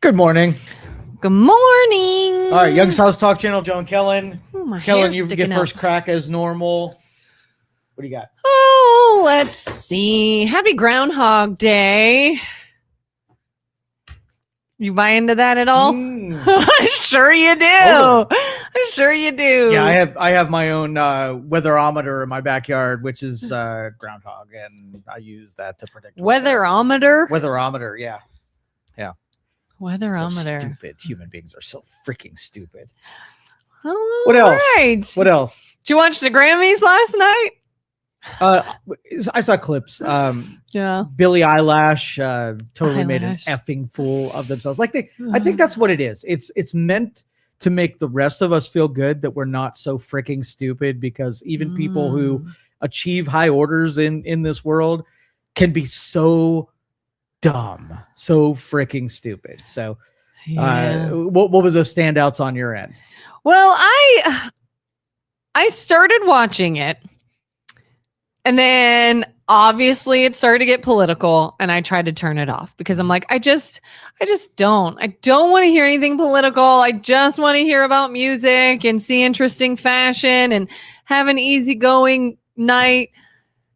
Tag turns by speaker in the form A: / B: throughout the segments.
A: Good morning.
B: Good morning.
A: All right, Youngstown's Talk Channel, Joe and Kelin.
B: My
A: Kelin,
B: hair's
A: you
B: sticking
A: get
B: up.
A: first crack as normal. What do you got?
B: Oh, let's see. Happy Groundhog Day. You buy into that at all? I'm sure you do.
A: Totally.
B: I'm sure you do.
A: Yeah, I have my own weatherometer in my backyard, which is groundhog, and I use that to predict
B: Weatherometer?
A: Weatherometer, yeah.
B: Weatherometer.
A: So stupid. Human beings are so freaking stupid.
B: Oh,
A: What else?
B: right.
A: What else?
B: Did you watch the Grammys last night?
A: I saw clips.
B: Yeah.
A: Billie Eilish totally made an
B: Eyelash.
A: effing fool of themselves. I think that's what it is. It's meant to make the rest of us feel good that we're not so freaking stupid, because even people who achieve high orders in this world can be so dumb, so freaking stupid. So what was the standouts on your end?
B: Well, I started watching it, and then obviously it started to get political, and I tried to turn it off because I'm like, I don't want to hear anything political. I just want to hear about music and see interesting fashion and have an easygoing night.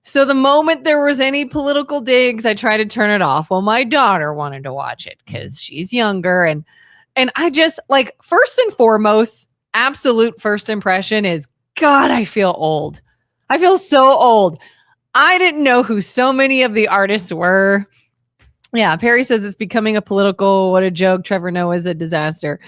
B: So the moment there was any political digs, I tried to turn it off. Well, my daughter wanted to watch it because she's younger, and I just, like, first and foremost, absolute first impression is, God, I feel old. I feel so old. I didn't know who so many of the artists were. Yeah, Perry says it's becoming a political, what a joke. Trevor Noah's a disaster.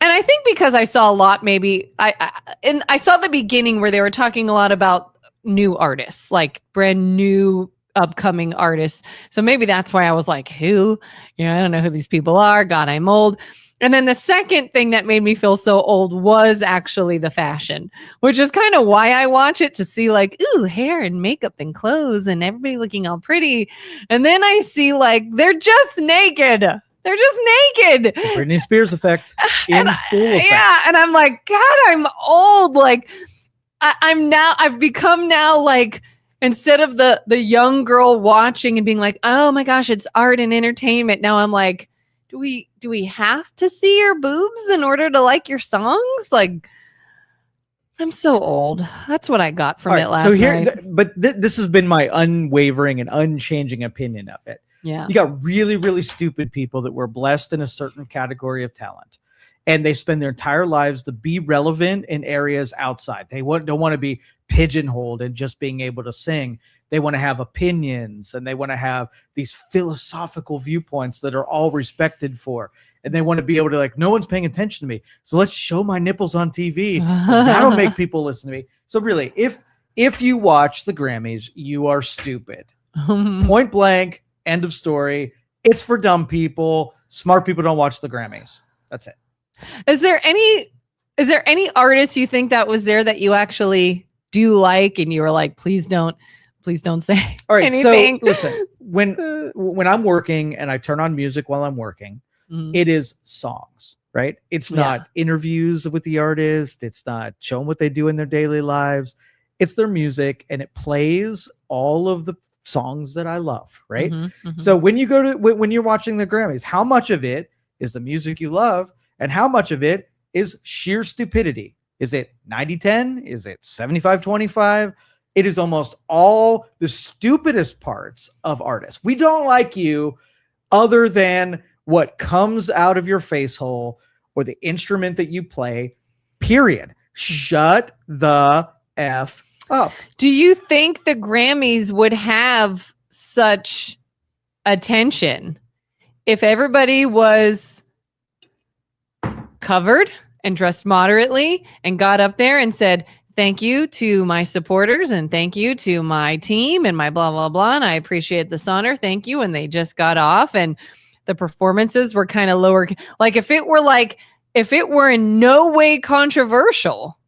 B: And I think because I saw a lot, maybe I saw the beginning where they were talking a lot about new artists, like brand new upcoming artists. So maybe that's why I was like, who? I don't know who these people are. God, I'm old. And then the second thing that made me feel so old was actually the fashion, which is kind of why I watch it, to see, like, ooh, hair and makeup and clothes and everybody looking all pretty. And then I see, like, they're just naked. They're just naked.
A: The Britney Spears effect in full effect.
B: Yeah. And I'm like, God, I'm old. Like, I've become now, like, instead of the young girl watching and being like, oh my gosh, it's art and entertainment. Now I'm like, do we have to see your boobs in order to like your songs? Like, I'm so old. That's what I got from it last night.
A: This has been my unwavering and unchanging opinion of it.
B: Yeah.
A: You got really, really stupid people that were blessed in a certain category of talent, and they spend their entire lives to be relevant in areas outside. They don't want to be pigeonholed and just being able to sing. They want to have opinions, and they want to have these philosophical viewpoints that are all respected for. And they want to be able to, like, no one's paying attention to me, so let's show my nipples on TV. That'll make people listen to me. So really, if you watch the Grammys, you are stupid. Point blank, end of story. It's for dumb people. Smart people don't watch the Grammys. That's it.
B: Is there any artist you think that was there that you actually do like, and you were like, please don't say
A: all right,
B: anything?
A: So listen, when I'm working and I turn on music while I'm working, it is songs, right? It's not interviews with the artist. It's not showing what they do in their daily lives. It's their music, and it plays all of the songs that I love, right? So when you're watching the Grammys, how much of it is the music you love, and how much of it is sheer stupidity? Is it 90-10? Is it 75-25? It is almost all the stupidest parts of artists. We don't like you other than what comes out of your face hole or the instrument that you play, period. Shut the F up.
B: Do you think the Grammys would have such attention if everybody was covered and dressed moderately and got up there and said, thank you to my supporters and thank you to my team and my blah, blah, blah, and I appreciate this honor. Thank you. And they just got off, and the performances were kind of lower. Like, if it were in no way controversial,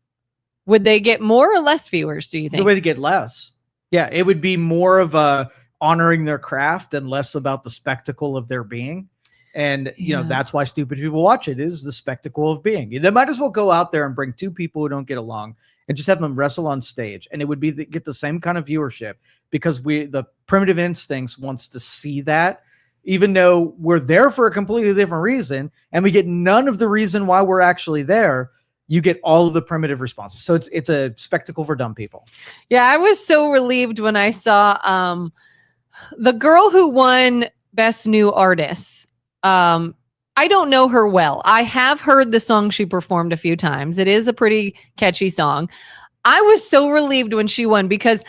B: would they get more or less viewers, do you think?
A: The way to get less. Yeah, it would be more of a honoring their craft and less about the spectacle of their being. And, that's why stupid people watch it, is the spectacle of being. They might as well go out there and bring two people who don't get along and just have them wrestle on stage. And it would be get the same kind of viewership, because the primitive instincts wants to see that. even though we're there for a completely different reason, and we get none of the reason why we're actually there. You get all of the primitive responses. So it's a spectacle for dumb people.
B: Yeah, I was so relieved when I saw the girl who won Best New Artist. I don't know her well. I have heard the song she performed a few times. It is a pretty catchy song. I was so relieved when she won because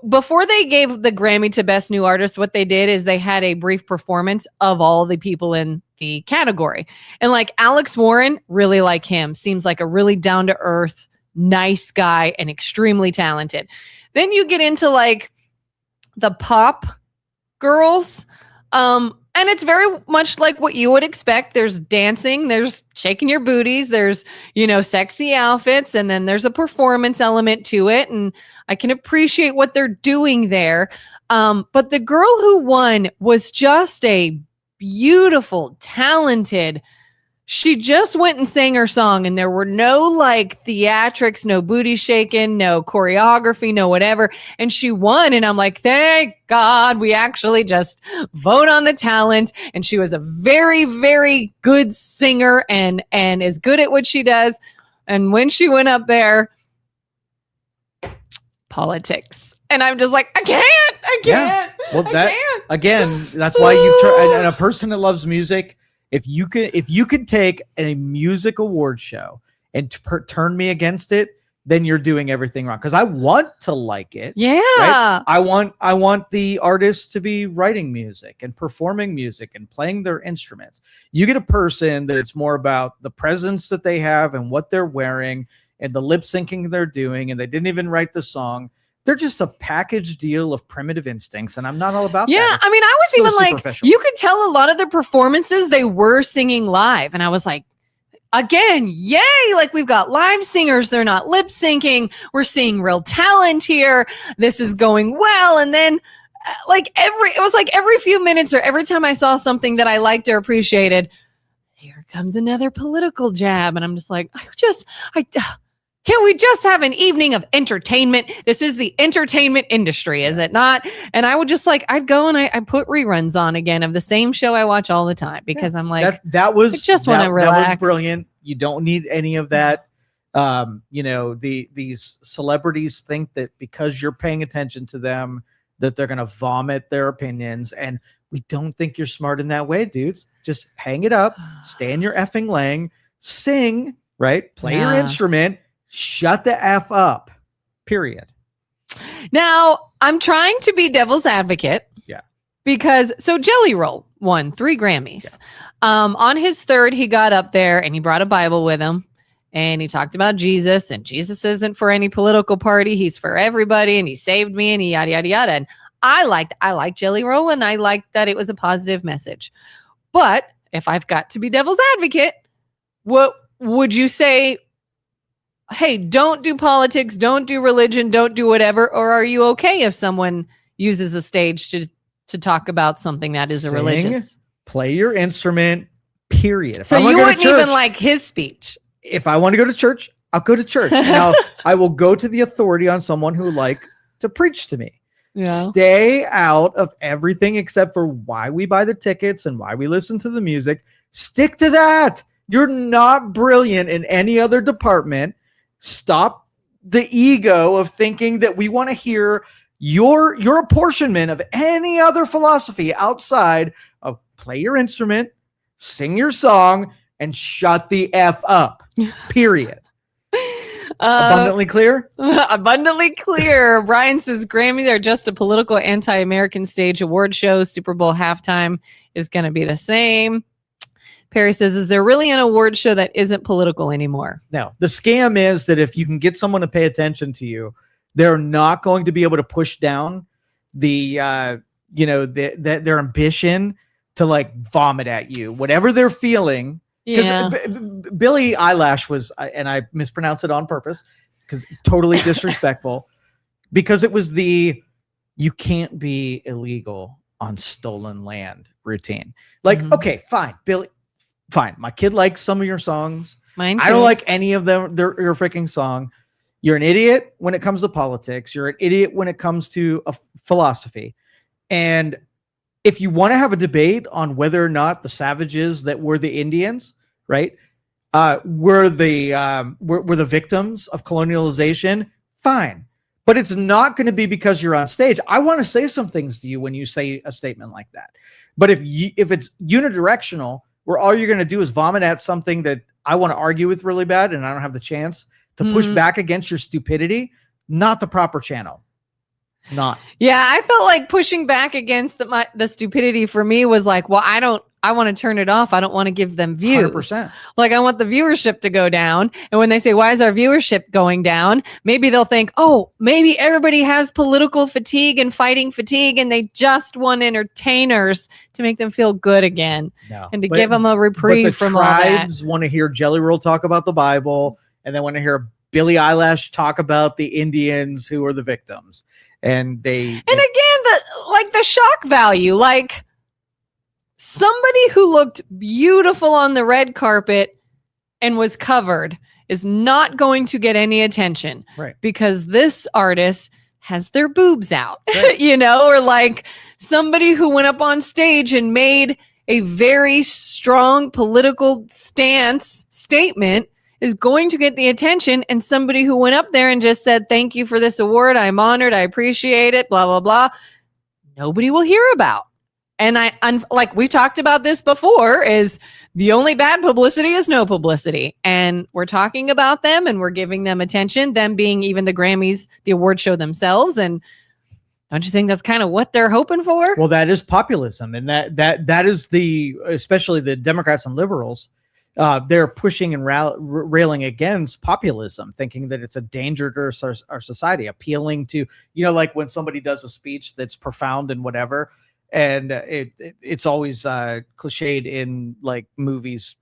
B: before they gave the Grammy to Best New Artist, what they did is they had a brief performance of all the people in the category. And like Alex Warren, really like him. Seems like a really down-to-earth, nice guy and extremely talented. Then you get into like the pop girls. And it's very much like what you would expect. There's dancing, there's shaking your booties, there's, sexy outfits, and then there's a performance element to it. And I can appreciate what they're doing there. But the girl who won was just a beautiful, talented. She just went and sang her song, and there were no like theatrics, no booty shaking, no choreography, no whatever. And she won. And I'm like, thank God we actually just vote on the talent. And she was a very, very good singer and is good at what she does. And when she went up there, politics. And I'm just like, I can't.
A: Yeah. Well, again, that's why and a person that loves music, if you could take a music award show and turn me against it, then you're doing everything wrong. Because I want to like it.
B: Yeah.
A: Right? I want the artists to be writing music and performing music and playing their instruments. You get a person that it's more about the presence that they have and what they're wearing and the lip syncing they're doing, and they didn't even write the song. They're just a package deal of primitive instincts, and I'm not all about that.
B: Yeah, I mean, I was even like, you could tell a lot of the performances they were singing live, and I was like, again, yay! Like we've got live singers; they're not lip syncing. We're seeing real talent here. This is going well, and then it was like every few minutes or every time I saw something that I liked or appreciated, here comes another political jab, and I'm just like, can we just have an evening of entertainment? This is the entertainment industry, is it not? And I would just I'd go and I put reruns on again of the same show I watch all the time because I'm like, I just want to relax. That was brilliant.
A: You don't need any of that. These celebrities think that because you're paying attention to them, that they're going to vomit their opinions. And we don't think you're smart in that way, dudes. Just hang it up, stay in your effing lane, sing, right? Play your instrument. Shut the F up, period.
B: Now, I'm trying to be devil's advocate.
A: Yeah.
B: Because, Jelly Roll won 3 Grammys. Yeah. On his third, he got up there and he brought a Bible with him. And he talked about Jesus. And Jesus isn't for any political party. He's for everybody. And he saved me and he yada, yada, yada. And I liked Jelly Roll. And I liked that it was a positive message. But if I've got to be devil's advocate, what would you say? Hey, don't do politics, don't do religion, don't do whatever. Or are you okay if someone uses the stage to talk about something that is a religious?
A: Play your instrument, period.
B: So you wouldn't even like his speech?
A: If I want to go to church, I'll go to church. Now, I will go to the authority on someone who to preach to me. Yeah. Stay out of everything except for why we buy the tickets and why we listen to the music. Stick to that. You're not brilliant in any other department. Stop the ego of thinking that we want to hear your apportionment of any other philosophy outside of play your instrument, sing your song, and shut the F up. Period. Abundantly clear?
B: Abundantly clear. Brian says Grammy, they're just a political anti-American stage award show. Super Bowl halftime is going to be the same. Perry says, is there really an award show that isn't political anymore?
A: No. The scam is that if you can get someone to pay attention to you, they're not going to be able to push down their ambition to vomit at you, whatever they're feeling. Because Billie Eilish was, and I mispronounced it on purpose because totally disrespectful, because it was you can't be illegal on stolen land routine. Okay, fine, Billie. Fine. My kid likes some of your songs.
B: Mine too.
A: I don't like any of them. They're your freaking song. You're an idiot when it comes to politics. You're an idiot when it comes to a philosophy. And if you want to have a debate on whether or not the savages that were the Indians, right, were the victims of colonialization, fine. But it's not going to be because you're on stage. I want to say some things to you when you say a statement like that. But if it's unidirectional, where all you're going to do is vomit at something that I want to argue with really bad, and I don't have the chance to push back against your stupidity, not the proper channel. Not.
B: Yeah, I felt like pushing back against the stupidity for me was like, well, I want to turn it off. I don't want to give them views.
A: 100%.
B: Like, I want the viewership to go down. And when they say, why is our viewership going down? Maybe they'll think, oh, maybe everybody has political fatigue and fighting fatigue, and they just want entertainers to make them feel good again.
A: No.
B: And to give them a reprieve from all that.
A: The tribes want to hear Jelly Roll talk about the Bible, and they want to hear Billie Eilish talk about the Indians who are the victims. And again,
B: the shock value, like somebody who looked beautiful on the red carpet and was covered is not going to get any attention,
A: right?
B: Because this artist has their boobs out,
A: right.
B: Or like somebody who went up on stage and made a very strong political statement is going to get the attention, and somebody who went up there and just said, thank you for this award, I'm honored, I appreciate it, blah, blah, blah, nobody will hear about. And like we talked about this before, is the only bad publicity is no publicity. And we're talking about them and we're giving them attention, them being even the Grammys, the award show themselves. And don't you think that's kind of what they're hoping for?
A: Well, that is populism. And that is especially the Democrats and liberals, they're pushing and railing against populism, thinking that it's a danger to our society, appealing to, like when somebody does a speech that's profound and whatever, and it's always cliched in like movies,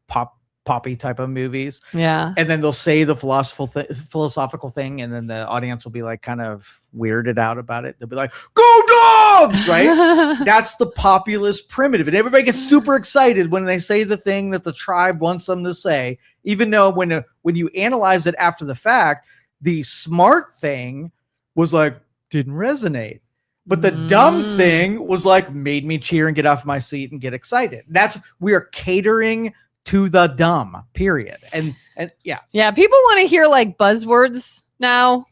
A: poppy type of movies.
B: Yeah.
A: And then they'll say the philosophical thing, and then the audience will be like kind of weirded out about it. They'll be like, "Go Dogs!" Right? That's the populist primitive, and everybody gets super excited when they say the thing that the tribe wants them to say, even though when you analyze it after the fact, the smart thing was like didn't resonate. But the dumb thing was like made me cheer and get off my seat and get excited. We are catering to the dumb, period. And yeah.
B: Yeah, people want to hear like buzzwords now.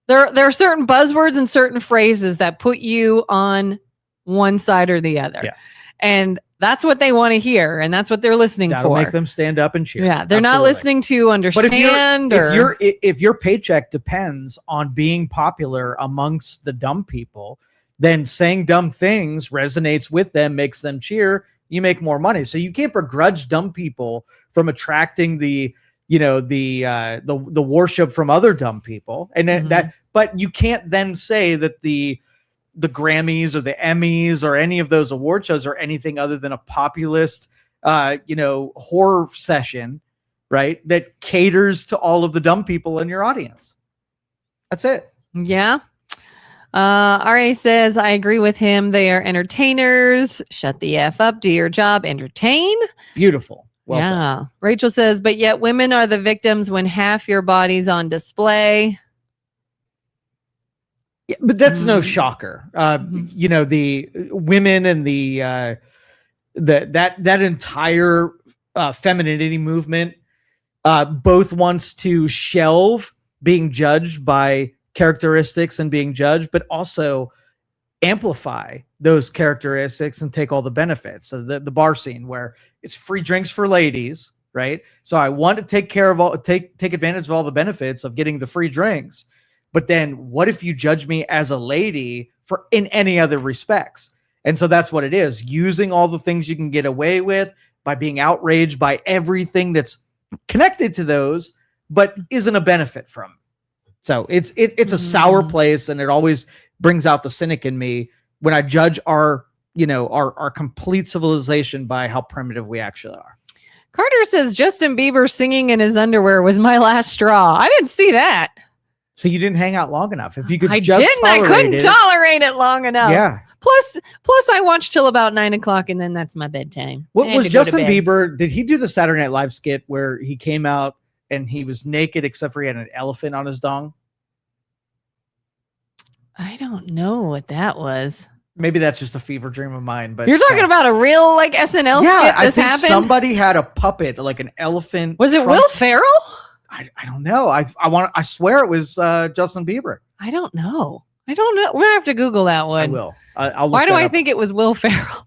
B: There are certain buzzwords and certain phrases that put you on one side or the other.
A: Yeah.
B: And that's what they want to hear, and that's what they're listening
A: That'll
B: for.
A: Make them stand up and cheer.
B: Yeah, they're not listening to understand.
A: But if your paycheck depends on being popular amongst the dumb people, then saying dumb things resonates with them, makes them cheer. You make more money. So you can't begrudge dumb people from attracting the worship from other dumb people. And but you can't then say that the Grammys or the Emmys or any of those award shows are anything other than a populist, horror session, right? That caters to all of the dumb people in your audience. That's it.
B: Yeah. RA says, I agree with him. They are entertainers. Shut the F up. Do your job. Entertain.
A: Beautiful. Well
B: yeah.
A: said.
B: Rachel says, but yet women are the victims when half your body's on display.
A: Yeah, but that's no shocker. The women and that entire femininity movement both wants to shelve being judged by characteristics and being judged, but also amplify those characteristics and take all the benefits. So the bar scene where it's free drinks for ladies, right? So I want to take advantage of all the benefits of getting the free drinks. But then what if you judge me as a lady in any other respects? And so that's what it is, using all the things you can get away with by being outraged by everything that's connected to those, but isn't a benefit from. So it's a sour place, and it always brings out the cynic in me when I judge our complete civilization by how primitive we actually are.
B: Carter says Justin Bieber singing in his underwear was my last straw. I didn't see that.
A: So you didn't hang out long enough. If you could, I
B: couldn't tolerate it long enough.
A: Yeah.
B: Plus, I watch till about 9:00, and then that's my bedtime.
A: What was Justin Bieber? Did he do the Saturday Night Live skit where he came out and he was naked except for he had an elephant on his dong?
B: I don't know what that was.
A: Maybe that's just a fever dream of mine. But
B: you're talking about a real like SNL skit
A: I
B: this
A: think
B: happened?
A: somebody had a puppet, like an elephant.
B: Was it Will Ferrell?
A: I don't know. I swear it was Justin Bieber.
B: I don't know. We're gonna have to Google that one.
A: I will. I'll look
B: Why do
A: that
B: I
A: up.
B: think it was Will Ferrell?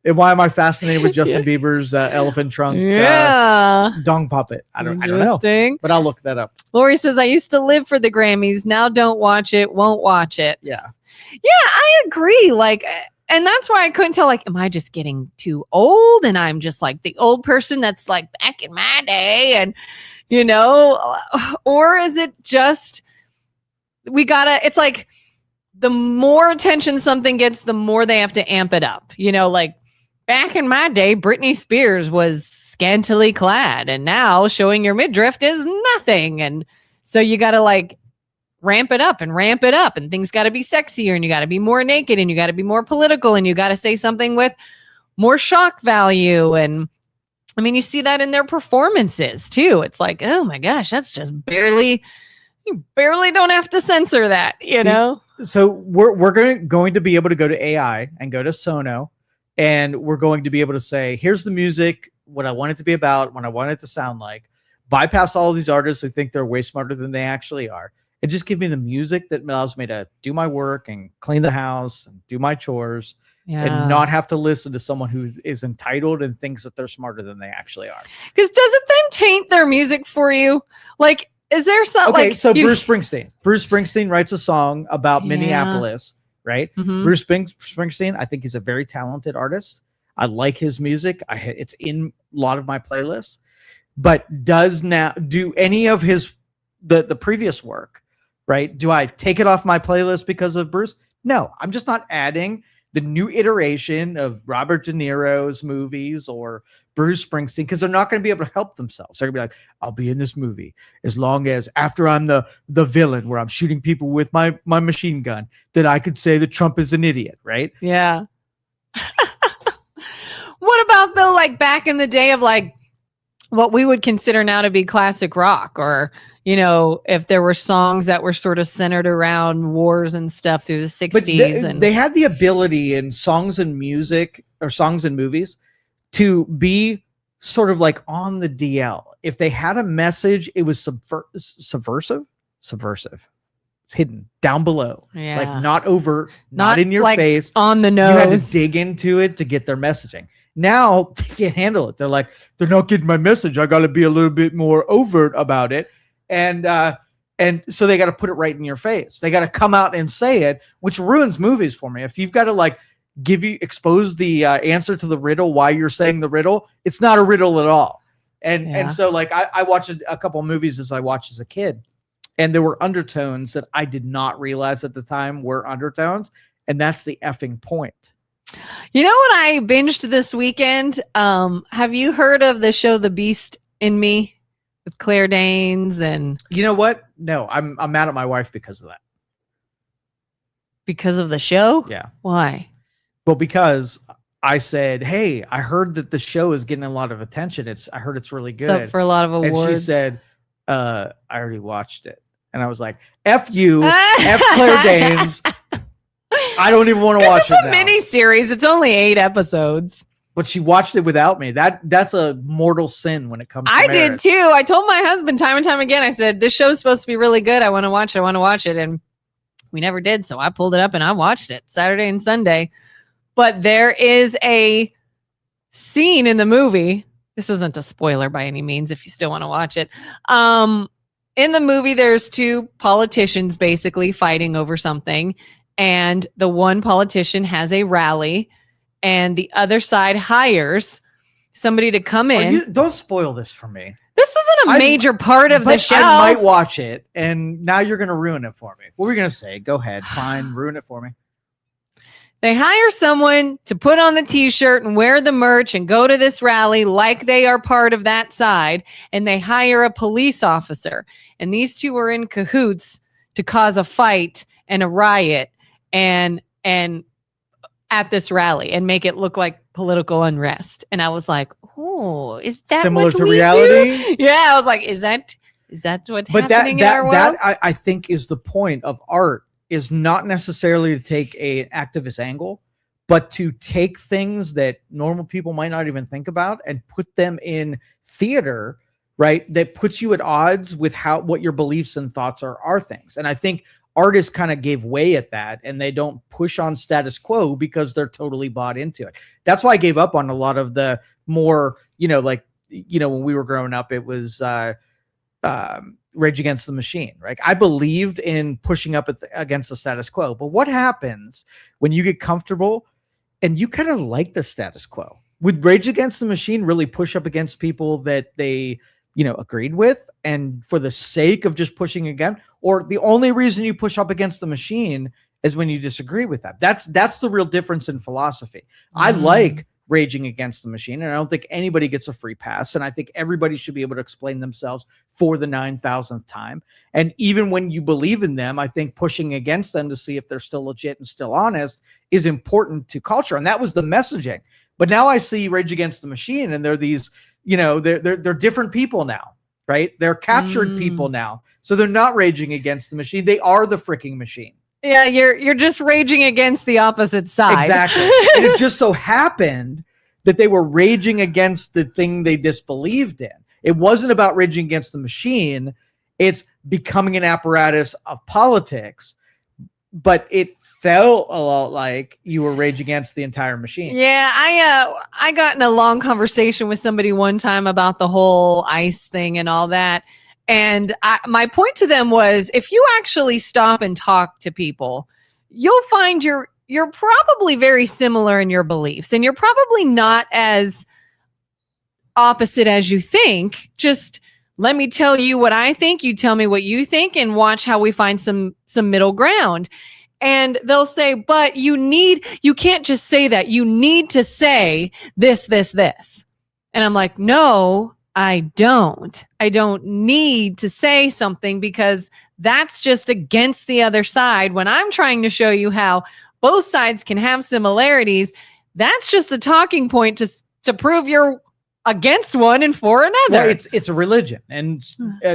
A: And why am I fascinated with Justin Bieber's elephant trunk dong puppet? I don't know. But I'll look that up.
B: Lori says, I used to live for the Grammys. Now don't watch it. Won't watch it.
A: Yeah.
B: Yeah, I agree. Like, and that's why I couldn't tell, like, am I just getting too old? And I'm just like the old person that's like back in my day. And, you know, or is it just, it's like the more attention something gets, the more they have to amp it up. You know, like back in my day, Britney Spears was scantily clad, and now showing your midriff is nothing. And so you got to like ramp it up, and things got to be sexier, and you got to be more naked, and you got to be more political, and you got to say something with more shock value. And I mean, you see that in their performances too. It's like, oh my gosh, that's just you barely don't have to censor that, you know?
A: So we're going to be able to go to AI and go to Sono, and we're going to be able to say, here's the music, what I want it to be about, what I want it to sound like, bypass all of these artists who think they're way smarter than they actually are, and just give me the music that allows me to do my work and clean the house and do my chores and not have to listen to someone who is entitled and thinks that they're smarter than they actually are.
B: Because does it then taint their music for you? Like, is there something
A: okay, so Bruce Springsteen writes a song about Minneapolis, right? Mm-hmm. Bruce Springsteen, I think he's a very talented artist. I like his music. It's in a lot of my playlists. But do any of the previous work, right? Do I take it off my playlist because of Bruce? No, I'm just not adding the new iteration of Robert De Niro's movies or Bruce Springsteen, because they're not going to be able to help themselves. They're going to be like, I'll be in this movie as long as after I'm the villain where I'm shooting people with my machine gun, that I could say that Trump is an idiot, right?
B: Yeah. What about though, like back in the day of like what we would consider now to be classic rock, or, you know, if there were songs that were sort of centered around wars and stuff through the 60s.
A: They had the ability in songs and music or songs and movies to be sort of like on the DL. If they had a message, it was subversive. It's hidden down below, like not overt, not in your
B: like
A: face,
B: on the nose.
A: You had to dig into it to get their messaging. Now they can't handle it. They're like, they're not getting my message. I got to be a little bit more overt about it. And so they got to put it right in your face. They got to come out and say it, which ruins movies for me. If you've got to like expose the answer to the riddle while you're saying the riddle, it's not a riddle at all. And so like I watched a couple of movies as a kid, and there were undertones that I did not realize at the time were undertones. And that's the effing point.
B: You know what I binged this weekend? Have you heard of the show The Beast in Me? With Claire Danes and...
A: You know what? No, I'm mad at my wife because of that.
B: Because of the show?
A: Yeah.
B: Why?
A: Well, because I said, hey, I heard that the show is getting a lot of attention. I heard it's really good.
B: It's up for a lot of awards.
A: And she said, I already watched it. And I was like, F you, F Claire Danes. I don't even want to watch it now.
B: It's a mini series. It's only 8 episodes.
A: But she watched it without me. That's a mortal sin when it comes to marriage.
B: Did too. I told my husband time and time again, I said, this show's supposed to be really good. I want to watch it. And we never did. So I pulled it up and I watched it Saturday and Sunday. But there is a scene in the movie. This isn't a spoiler by any means if you still want to watch it. In the movie, there's 2 politicians basically fighting over something. And the one politician has a rally. And the other side hires somebody to come in.
A: Don't spoil this for me.
B: This isn't a major part of the show.
A: I might watch it, and now you're going to ruin it for me. What were you going to say? Go ahead. Fine. Ruin it for me.
B: They hire someone to put on the T-shirt and wear the merch and go to this rally like they are part of that side. And they hire a police officer. And these 2 are in cahoots to cause a fight and a riot and at this rally and make it look like political unrest. And I was like, oh, is that
A: similar
B: what
A: to
B: we
A: reality?
B: Do? Yeah, I was like, is that what's happening in our world?
A: That I think is the point of art, is not necessarily to take an activist angle, but to take things that normal people might not even think about and put them in theater, right? That puts you at odds with what your beliefs and thoughts are things. And I think artists kind of gave way at that, and they don't push on status quo because they're totally bought into it. That's why I gave up on a lot of the more, when we were growing up, it was Rage Against the Machine, right? I believed in pushing up against the status quo. But what happens when you get comfortable and you kind of like the status quo? Would Rage Against the Machine really push up against people that they agreed with, and for the sake of just pushing again? Or the only reason you push up against the machine is when you disagree with that? That's the real difference in philosophy. I like raging against the machine, and I don't think anybody gets a free pass, and I think everybody should be able to explain themselves for the 9,000th time. And even when you believe in them, I think pushing against them to see if they're still legit and still honest is important to culture, and that was the messaging. But now I see Rage Against the Machine, and they're these, they're different people now, right? They're captured people now. So they're not raging against the machine. They are the freaking machine.
B: Yeah, you're just raging against the opposite side.
A: Exactly. And it just so happened that they were raging against the thing they disbelieved in. It wasn't about raging against the machine. It's becoming an apparatus of politics. But it felt a lot like you were raging against the entire machine.
B: Yeah, I got in a long conversation with somebody one time about the whole ICE thing and all that. And my point to them was, if you actually stop and talk to people, you'll find you're probably very similar in your beliefs, and you're probably not as opposite as you think. Just let me tell you what I think, you tell me what you think, and watch how we find some middle ground. And they'll say, but you can't just say that. You need to say this, this, this. And I'm like, no, I don't need to say something, because that's just against the other side. When I'm trying to show you how both sides can have similarities, that's just a talking point to prove you're against one and for another.
A: Well, it's a religion. And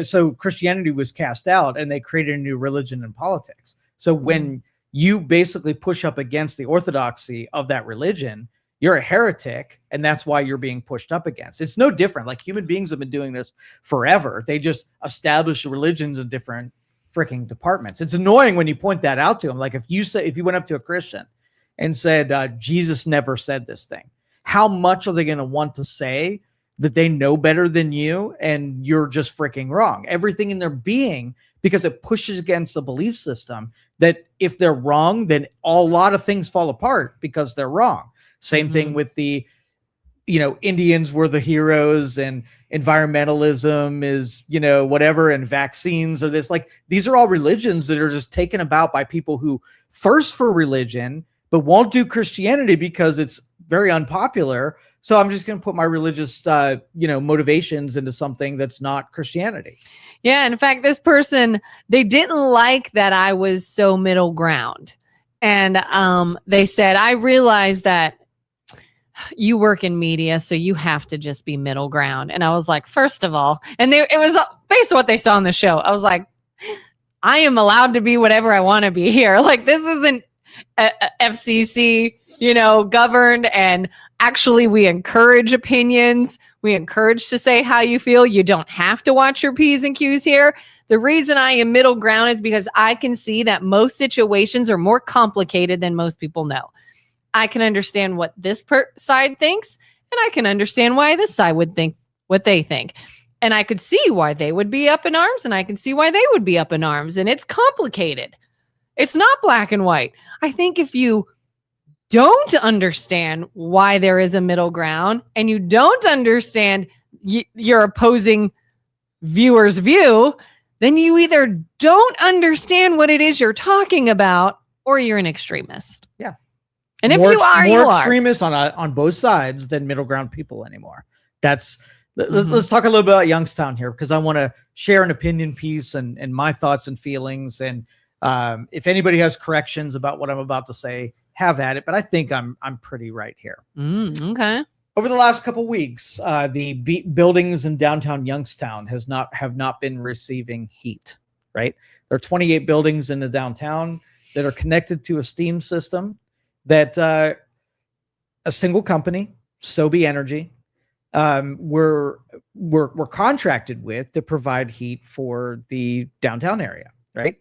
A: so Christianity was cast out, and they created a new religion in politics. So when you basically push up against the orthodoxy of that religion, you're a heretic, and that's why you're being pushed up against. It's no different. Like, human beings have been doing this forever. They just establish religions in different freaking departments. It's annoying when you point that out to them. Like, if you went up to a Christian and said, Jesus never said this thing, how much are they going to want to say that they know better than you and you're just freaking wrong? Everything in their being, because it pushes against the belief system that if they're wrong, then a lot of things fall apart because they're wrong. Same thing with the, Indians were the heroes, and environmentalism is, whatever, and vaccines or this. Like, these are all religions that are just taken about by people who thirst for religion, but won't do Christianity because it's very unpopular. So I'm just going to put my religious, motivations into something that's not Christianity.
B: Yeah. In fact, this person, they didn't like that I was so middle ground. And they said, I realized that you work in media, so you have to just be middle ground. And I was like, first of all, and it was based on what they saw on the show. I was like, I am allowed to be whatever I want to be here. Like, this isn't FCC, governed, and actually we encourage opinions. We encourage to say how you feel. You don't have to watch your P's and Q's here. The reason I am middle ground is because I can see that most situations are more complicated than most people know. I can understand what this side thinks, and I can understand why this side would think what they think. And I could see why they would be up in arms, and I can see why they would be up in arms. And it's complicated. It's not black and white. I think if you don't understand why there is a middle ground, and you don't understand your opposing viewer's view, then you either don't understand what it is you're talking about, or you're an extremist.
A: Yeah.
B: And if you are, you are
A: more extremists on both sides than middle ground people anymore. Let's talk a little bit about Youngstown here, because I want to share an opinion piece and my thoughts and feelings. And if anybody has corrections about what I'm about to say, have at it. But I think I'm pretty right here.
B: Okay.
A: Over the last couple of weeks, the buildings in downtown Youngstown have not been receiving heat. Right, there are 28 buildings in the downtown. that are connected to a steam system that a single company, Sobe Energy, we're contracted with to provide heat for the downtown area, right?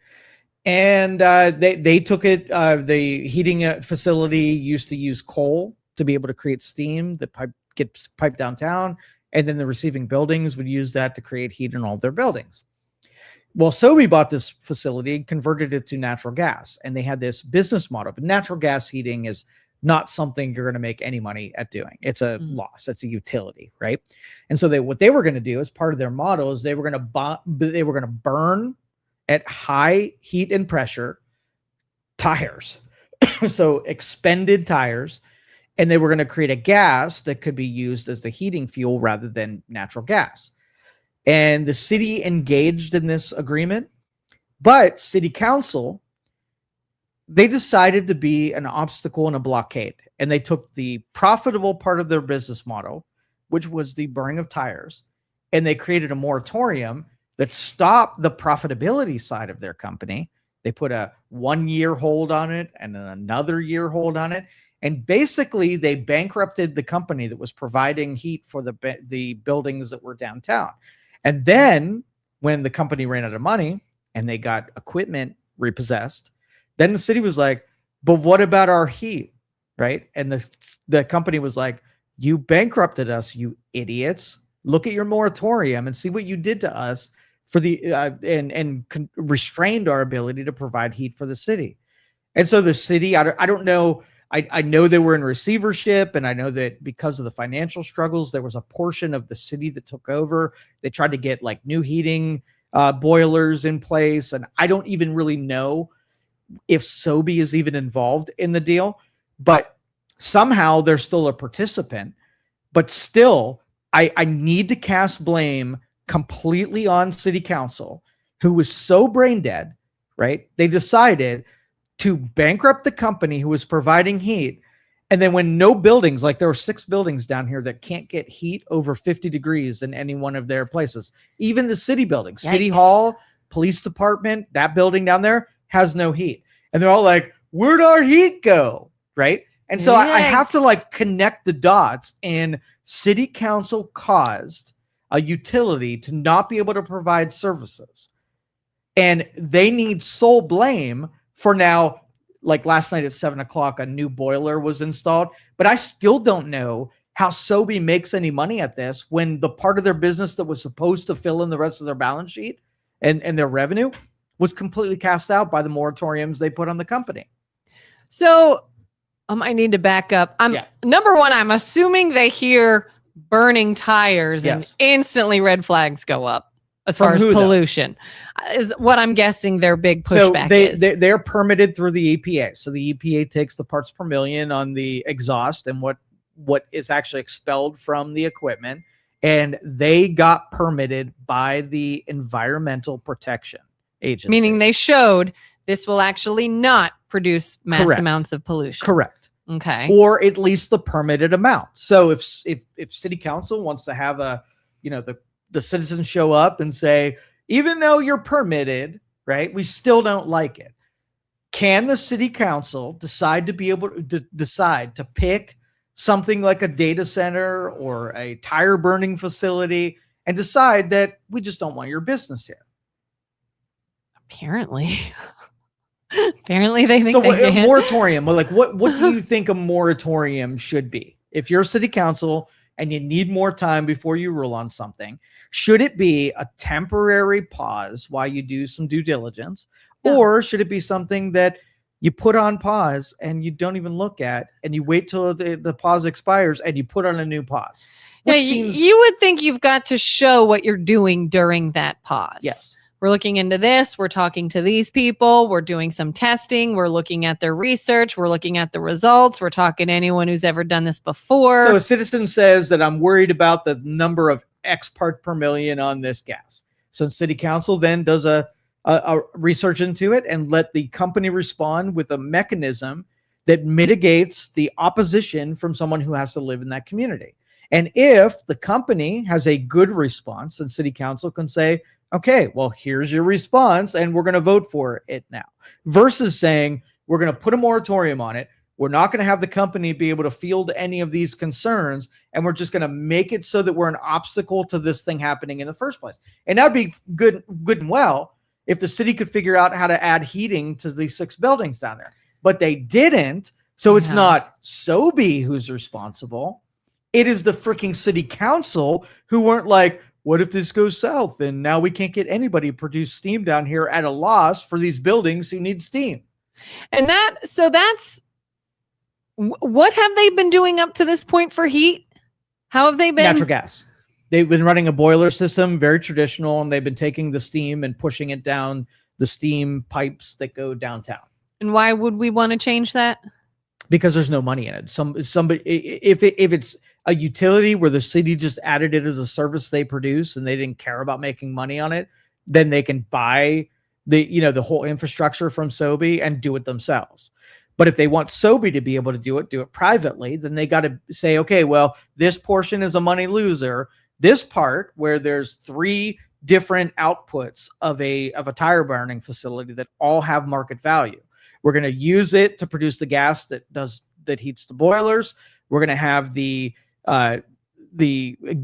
A: And they took it. The heating facility used to use coal to be able to create steam that gets piped downtown, and then the receiving buildings would use that to create heat in all their buildings. Well, Sobe bought this facility and converted it to natural gas, and they had this business model. But natural gas heating is not something you're going to make any money at doing. It's a loss. It's a utility, right? And so what they were going to do as part of their model is they were going to burn at high heat and pressure tires, so expended tires, and they were going to create a gas that could be used as the heating fuel rather than natural gas. And the city engaged in this agreement, but city council, they decided to be an obstacle and a blockade. And they took the profitable part of their business model, which was the burning of tires, and they created a moratorium that stopped the profitability side of their company. They put a 1-year hold on it and then another year hold on it. And basically they bankrupted the company that was providing heat for the buildings that were downtown. And then when the company ran out of money and they got equipment repossessed, then the city was like, but what about our heat? Right. And the company was like, you bankrupted us, you idiots. Look at your moratorium and see what you did to us for restrained our ability to provide heat for the city. And so the city, I don't know. I know they were in receivership, and I know that because of the financial struggles, there was a portion of the city that took over. They tried to get like new heating boilers in place. And I don't even really know if Sobe is even involved in the deal, but somehow they're still a participant. But still, I need to cast blame completely on city council, who was so brain dead, right? They decided to bankrupt the company who was providing heat. And then when no buildings, like there were 6 buildings down here that can't get heat over 50 degrees in any one of their places. Even the city buildings,
B: Yikes.
A: City Hall, police department, that building down there has no heat. And they're all like, where'd our heat go? Right. And so I have to like connect the dots, and city council caused a utility to not be able to provide services. And they need sole blame for now. Like last night at 7:00, a new boiler was installed, but I still don't know how Sobe makes any money at this when the part of their business that was supposed to fill in the rest of their balance sheet and their revenue was completely cast out by the moratoriums they put on the company.
B: So I need to back up. Number one, I'm assuming they hear burning tires and instantly red flags go up as far as pollution is what I'm guessing their big pushback is.
A: They're permitted through the EPA. So the EPA takes the parts per million on the exhaust and what is actually expelled from the equipment. And they got permitted by the Environmental Protection Agency. Meaning
B: they showed this will actually not produce mass amounts of pollution.
A: Correct.
B: Okay.
A: Or at least the permitted amount. So if city council wants to have the citizens show up and say, even though you're permitted, right, we still don't like it. Can the city council decide to pick something like a data center or a tire burning facility and decide that we just don't want your business here?
B: Apparently they think
A: so. A moratorium. Like, what do you think a moratorium should be? If you're city council and you need more time before you rule on something, should it be a temporary pause while you do some due diligence, or should it be something that you put on pause and you don't even look at, and you wait till the pause expires and you put on a new pause?
B: You would think you've got to show what you're doing during that pause.
A: Yes.
B: We're looking into this. We're talking to these people. We're doing some testing. We're looking at their research. We're looking at the results. We're talking to anyone who's ever done this before.
A: So a citizen says that I'm worried about the number of X part per million on this gas. So city council then does a research into it and let the company respond with a mechanism that mitigates the opposition from someone who has to live in that community. And if the company has a good response, then city council can say, okay, well, here's your response, and we're going to vote for it now. Versus saying, we're going to put a moratorium on it. We're not going to have the company be able to field any of these concerns, and we're just going to make it so that we're an obstacle to this thing happening in the first place. And that'd be good and well if the city could figure out how to add heating to these 6 buildings down there. But they didn't, so it's not Sobe who's responsible. It is the freaking city council who weren't like, what if this goes south and now we can't get anybody to produce steam down here at a loss for these buildings who need steam?
B: And that's what have they been doing up to this point for heat? How have they been?
A: Natural gas. They've been running a boiler system, very traditional, and they've been taking the steam and pushing it down the steam pipes that go downtown.
B: And why would we want to change that?
A: Because there's no money in it. Somebody, if it's a utility where the city just added it as a service they produce and they didn't care about making money on it, then they can buy the whole infrastructure from Sobe and do it themselves. But if they want Sobe to be able to do it privately, then they got to say, okay, well, this portion is a money loser. This part where there's 3 different outputs of a tire burning facility that all have market value. We're going to use it to produce the gas that heats the boilers. We're going to have the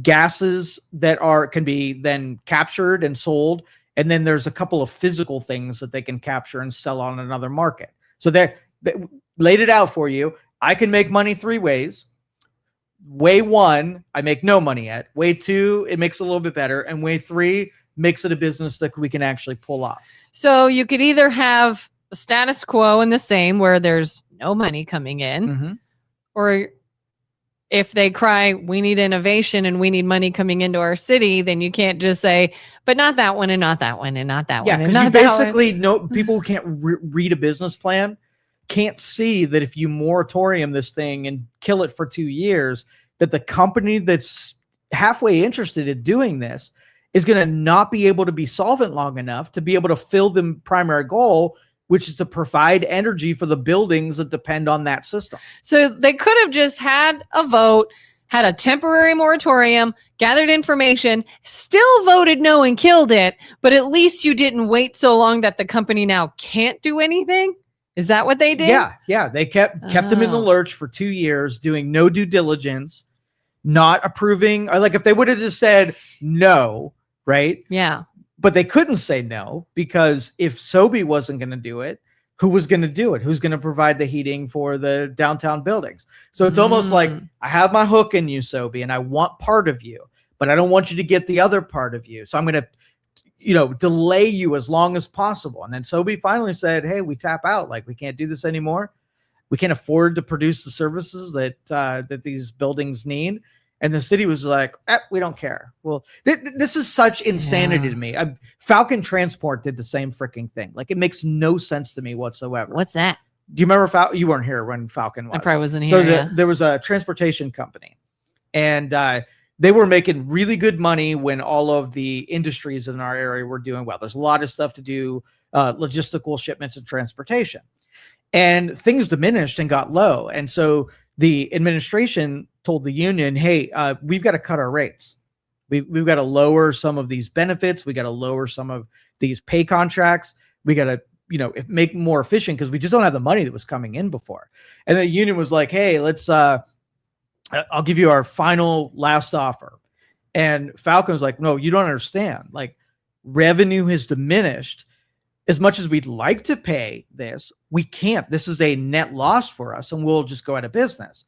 A: gases that can be then captured and sold. And then there's a couple of physical things that they can capture and sell on another market. So they laid it out for you. I can make money 3 ways. Way 1, I make no money at. Way 2, it makes it a little bit better. And way 3 makes it a business that we can actually pull off.
B: So you could either have a status quo in the same where there's no money coming in, or if they cry, we need innovation and we need money coming into our city, then you can't just say, but not that one and not that one and not that one.
A: Yeah, because you basically know people who can't read a business plan can't see that if you moratorium this thing and kill it for 2 years, that the company that's halfway interested in doing this is going to not be able to be solvent long enough to be able to fill the primary goal, which is to provide energy for the buildings that depend on that system.
B: So they could have just had a vote, had a temporary moratorium, gathered information, still voted no and killed it, but at least you didn't wait so long that the company now can't do anything. Is that what they did?
A: Yeah. They kept them in the lurch for 2 years, doing no due diligence, not approving. Or like if they would have just said no, right?
B: Yeah.
A: But they couldn't say no because if Sobe wasn't going to do it, who was going to do it? Who's going to provide the heating for the downtown buildings? So it's almost like I have my hook in you, Sobe, and I want part of you, but I don't want you to get the other part of you. So I'm going to delay you as long as possible. And then Sobe finally said, hey, we tap out. Like, we can't do this anymore. We can't afford to produce the services that these buildings need. And the city was like, we don't care. Well, this is such insanity to me. Falcon Transport did the same freaking thing. Like, it makes no sense to me whatsoever.
B: What's that?
A: Do you remember you weren't here when Falcon was?
B: I probably wasn't here.
A: So there was a transportation company, and they were making really good money when all of the industries in our area were doing well. There's a lot of stuff to do, logistical shipments and transportation. And things diminished and got low. And so the administration told the union, hey, we've got to cut our rates. We've got to lower some of these benefits. We got to lower some of these pay contracts. We got to, make more efficient because we just don't have the money that was coming in before. And the union was like, hey, let's, I'll give you our final last offer. And Falcon was like, no, you don't understand. Like, revenue has diminished. As much as we'd like to pay this, we can't. This is a net loss for us, and we'll just go out of business.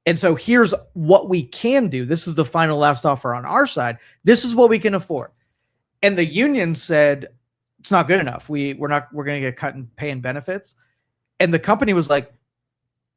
A: And so here's what we can do. This is the final last offer on our side. This is what we can afford. And the union said, it's not good enough. We're going to get cut in pay and benefits. And the company was like,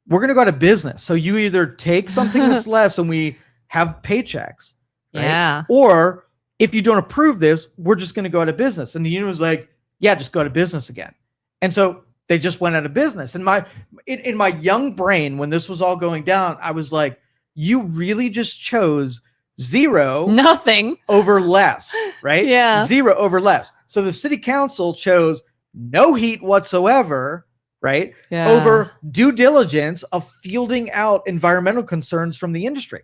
A: we're going to go out of business. So you either take something that's less and we have paychecks. Right?
B: Yeah.
A: Or if you don't approve this, we're just going to go out of business. And the union was like, yeah, just go out of business again. And so they just went out of business. And in my young brain, when this was all going down, I was like, you really just chose
B: nothing
A: over less, right?
B: Yeah.
A: 0 over less. So the city council chose no heat whatsoever, right?
B: Yeah.
A: Over due diligence of fielding out environmental concerns from the industry.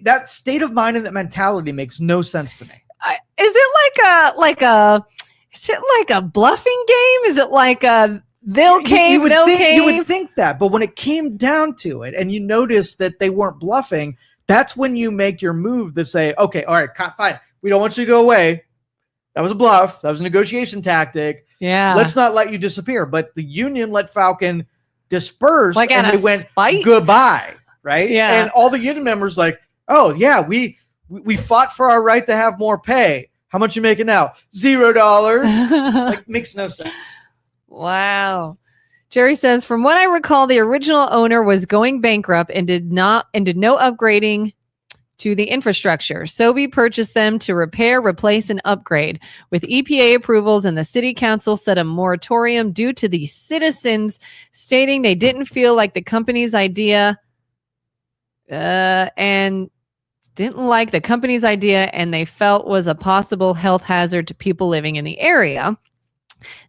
A: That state of mind and that mentality makes no sense to me.
B: is it like a bluffing game? Is it like a they'll cave, they'll cave?
A: You would think that, but when it came down to it and you notice that they weren't bluffing, that's when you make your move to say, okay, all right, fine. We don't want you to go away. That was a bluff. That was a negotiation tactic.
B: Yeah.
A: Let's not let you disappear. But the union let Falcon disperse,
B: like
A: and they went goodbye, right?
B: Yeah.
A: And all the union members like, oh yeah, we fought for our right to have more pay. How much you making now? $0. Like, makes no sense.
B: Wow. Jerry says, from what I recall, the original owner was going bankrupt and did no upgrading to the infrastructure. Sobe purchased them to repair, replace, and upgrade. With EPA approvals, and the city council set a moratorium due to the citizens stating they didn't feel like the company's idea and they felt was a possible health hazard to people living in the area.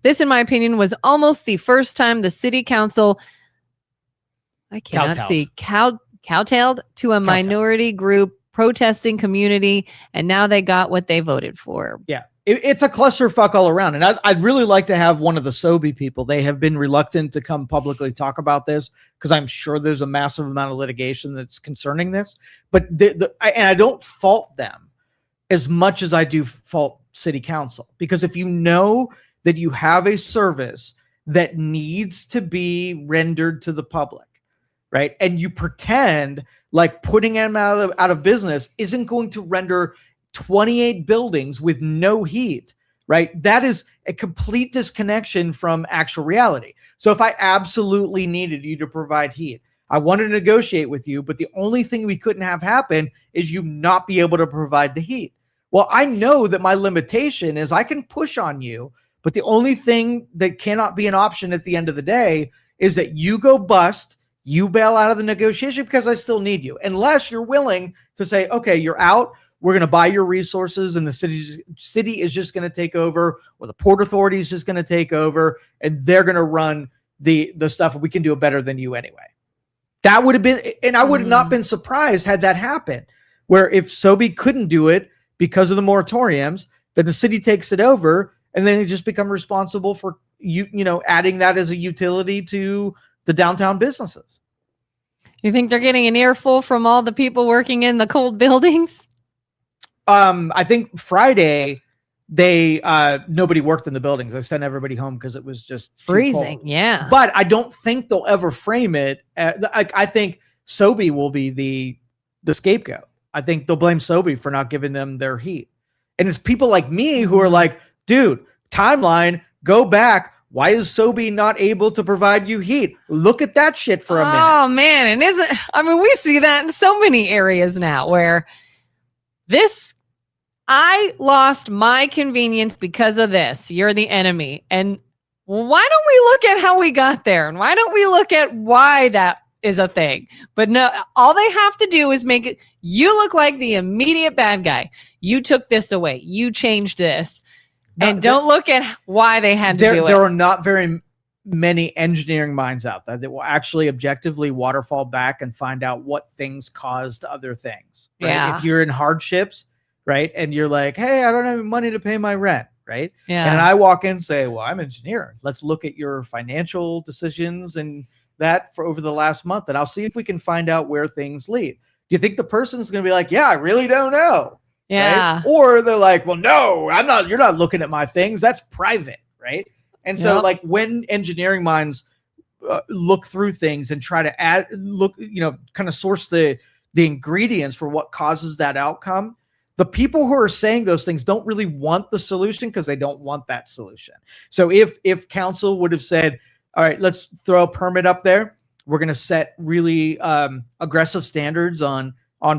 B: This, in my opinion, was almost the first time the city council, kowtowed to a minority group protesting community, and now they got what they voted for.
A: Yeah, it's a clusterfuck all around. And I'd really like to have one of the Sobe people. They have been reluctant to come publicly talk about this because I'm sure there's a massive amount of litigation that's concerning this. But I don't fault them as much as I do fault city council, because if you know that you have a service that needs to be rendered to the public, right, and you pretend like putting them out of business isn't going to render 28 buildings with no heat, right? That is a complete disconnection from actual reality. So if I absolutely needed you to provide heat, I wanted to negotiate with you, but the only thing we couldn't have happen is you not be able to provide the heat. Well, I know that my limitation is I can push on you, but the only thing that cannot be an option at the end of the day is that you go bust, you bail out of the negotiation because I still need you. Unless you're willing to say, okay, you're out. We're going to buy your resources, and the city is just going to take over, or the Port Authority is just going to take over, and they're going to run the stuff. We can do it better than you anyway. That would have been, and I would have not been surprised had that happened, where if Sobe couldn't do it because of the moratoriums, then the city takes it over, and then they just become responsible for adding that as a utility to the downtown businesses.
B: You think they're getting an earful from all the people working in the cold buildings?
A: I think Friday nobody worked in the buildings. I sent everybody home because it was just
B: freezing. Yeah.
A: But I don't think they'll ever frame it. I think Sobe will be the scapegoat. I think they'll blame Sobe for not giving them their heat. And it's people like me who are like, dude, timeline, go back. Why is Sobe not able to provide you heat? Look at that shit for a minute.
B: Oh, man. And we see that in so many areas now where I lost my convenience because of this. You're the enemy. And why don't we look at how we got there? And why don't we look at why that is a thing? But no, all they have to do is make it, you look like the immediate bad guy. You took this away. You changed this. And don't look at why they had to do it.
A: There are not very many engineering minds out there that will actually objectively waterfall back and find out what things caused other things. Right?
B: Yeah.
A: If you're in hardships, right, and you're like, hey, I don't have money to pay my rent, right?
B: Yeah.
A: And I walk in and say, well, I'm an engineer. Let's look at your financial decisions and that for over the last month, and I'll see if we can find out where things lead. Do you think the person's going to be like, yeah, I really don't know?
B: Yeah.
A: Right? Or they're like, well, no, I'm not. You're not looking at my things. That's private, right? And so, like, when engineering minds look through things and try to kind of source the ingredients for what causes that outcome, the people who are saying those things don't really want the solution because they don't want that solution. So if council would have said, all right, let's throw a permit up there, we're going to set really aggressive standards on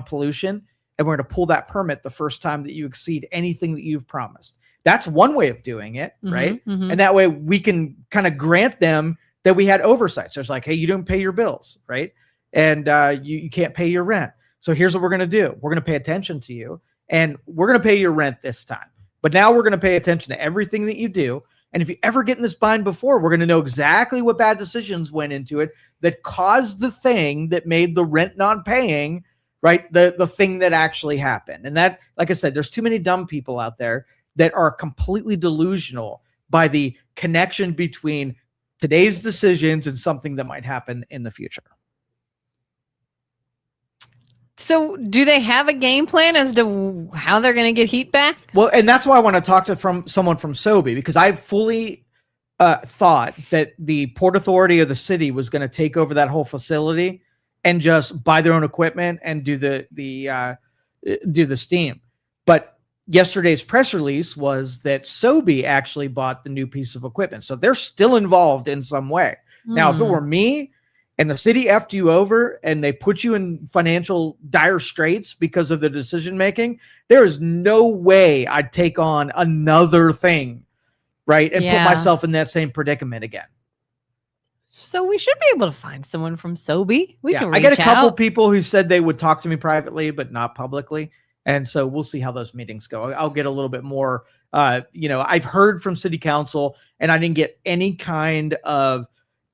A: pollution, and we're going to pull that permit the first time that you exceed anything that you've promised. That's one way of doing it, right? Mm-hmm. And that way we can kind of grant them that we had oversight. So it's like, hey, you didn't pay your bills, right? And you can't pay your rent. So here's what we're going to do. We're going to pay attention to you, and we're going to pay your rent this time. But now we're going to pay attention to everything that you do. And if you ever get in this bind before, we're going to know exactly what bad decisions went into it that caused the thing that made the rent non-paying right? The thing that actually happened. And that, like I said, there's too many dumb people out there that are completely delusional by the connection between today's decisions and something that might happen in the future.
B: So do they have a game plan as to how they're going to get heat back?
A: Well, and that's why I want to talk to someone from SoBi, because I fully thought that the Port Authority of the city was going to take over that whole facility and just buy their own equipment and do the steam. But yesterday's press release was that SoBi actually bought the new piece of equipment. So they're still involved in some way. Now, if it were me and the city effed you over and they put you in financial dire straits because of the decision making, there is no way I'd take on another thing, right? And put myself in that same predicament again.
B: So we should be able to find someone from SoBi. We can reach
A: I got a couple
B: out.
A: people who said they would talk to me privately, but not publicly. And so we'll see how those meetings go. I'll get a little bit more, I've heard from city council and I didn't get any kind of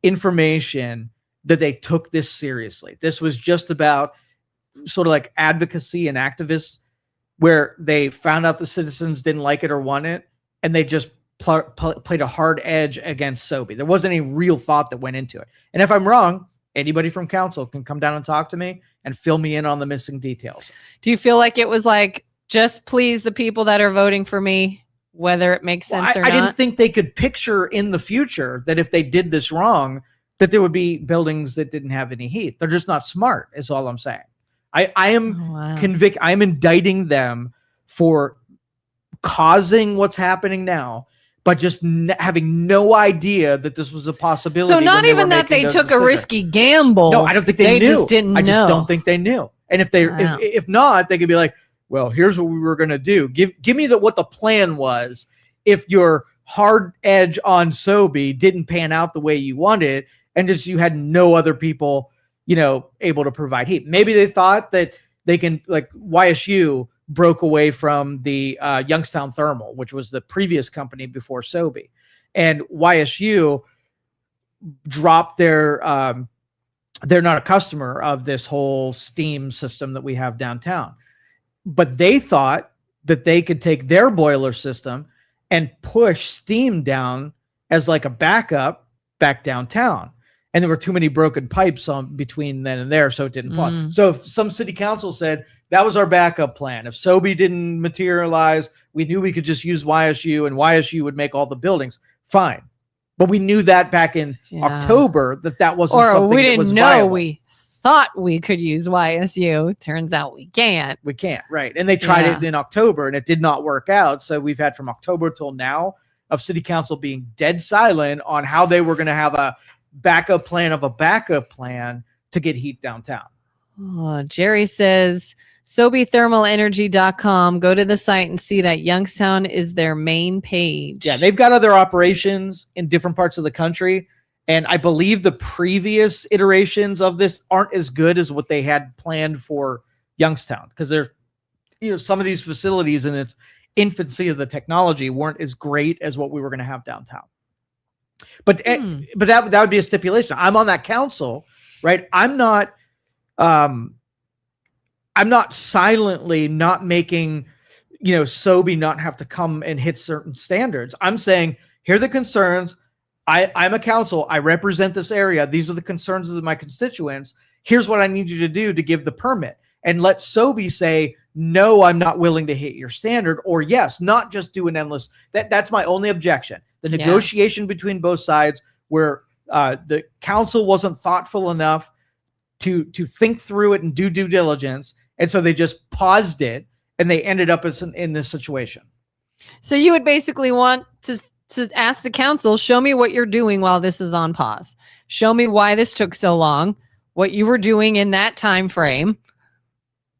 A: information that they took this seriously. This was just about sort of like advocacy and activists where they found out the citizens didn't like it or want it. And they just played a hard edge against SoBi. There wasn't any real thought that went into it. And if I'm wrong, anybody from council can come down and talk to me and fill me in on the missing details.
B: Do you feel like it was like, just please the people that are voting for me, whether it makes sense or not?
A: I didn't think they could picture in the future that if they did this wrong, that there would be buildings that didn't have any heat. They're just not smart, is all I'm saying. I am convicted. I'm indicting them for causing what's happening now, but just having no idea that this was a possibility.
B: So not even that they took a risky gamble.
A: No, I don't think they knew.
B: Just didn't know.
A: I just don't think they knew. And if they, if not, they could be like, well, here's what we were going to do. Give me what the plan was. If your hard edge on SoBi didn't pan out the way you wanted, and just you had no other people, able to provide heat. Maybe they thought that they can, like YSU broke away from the Youngstown Thermal, which was the previous company before SoBi, and YSU dropped their. They're not a customer of this whole steam system that we have downtown, but they thought that they could take their boiler system and push steam down as like a backup back downtown. And there were too many broken pipes between then and there, so it didn't pop. So if some city council said that was our backup plan, if SoBi didn't materialize, we knew we could just use YSU and YSU would make all the buildings. Fine. But we knew that back in October that wasn't something
B: we didn't
A: that was
B: know
A: viable.
B: We thought we could use YSU. Turns out we can't.
A: We can't, right. And they tried it in October and it did not work out. So we've had from October till now of city council being dead silent on how they were going to have a backup plan of a backup plan to get heat downtown.
B: Oh, Jerry says, SoBiThermalEnergy.com. Go to the site and see that Youngstown is their main page.
A: Yeah, they've got other operations in different parts of the country. And I believe the previous iterations of this aren't as good as what they had planned for Youngstown, because they're, some of these facilities in its infancy of the technology weren't as great as what we were going to have downtown. But that would be a stipulation. I'm on that council, right? I'm not silently not making, SoBi not have to come and hit certain standards. I'm saying, here are the concerns. I'm a council. I represent this area. These are the concerns of my constituents. Here's what I need you to do to give the permit. And let SoBi say, no, I'm not willing to hit your standard, or yes, not just do an endless. That's my only objection. The negotiation between both sides, where the council wasn't thoughtful enough to think through it and do due diligence. And so they just paused it and they ended up in this situation.
B: So you would basically want to ask the council, show me what you're doing while this is on pause. Show me why this took so long, what you were doing in that time frame.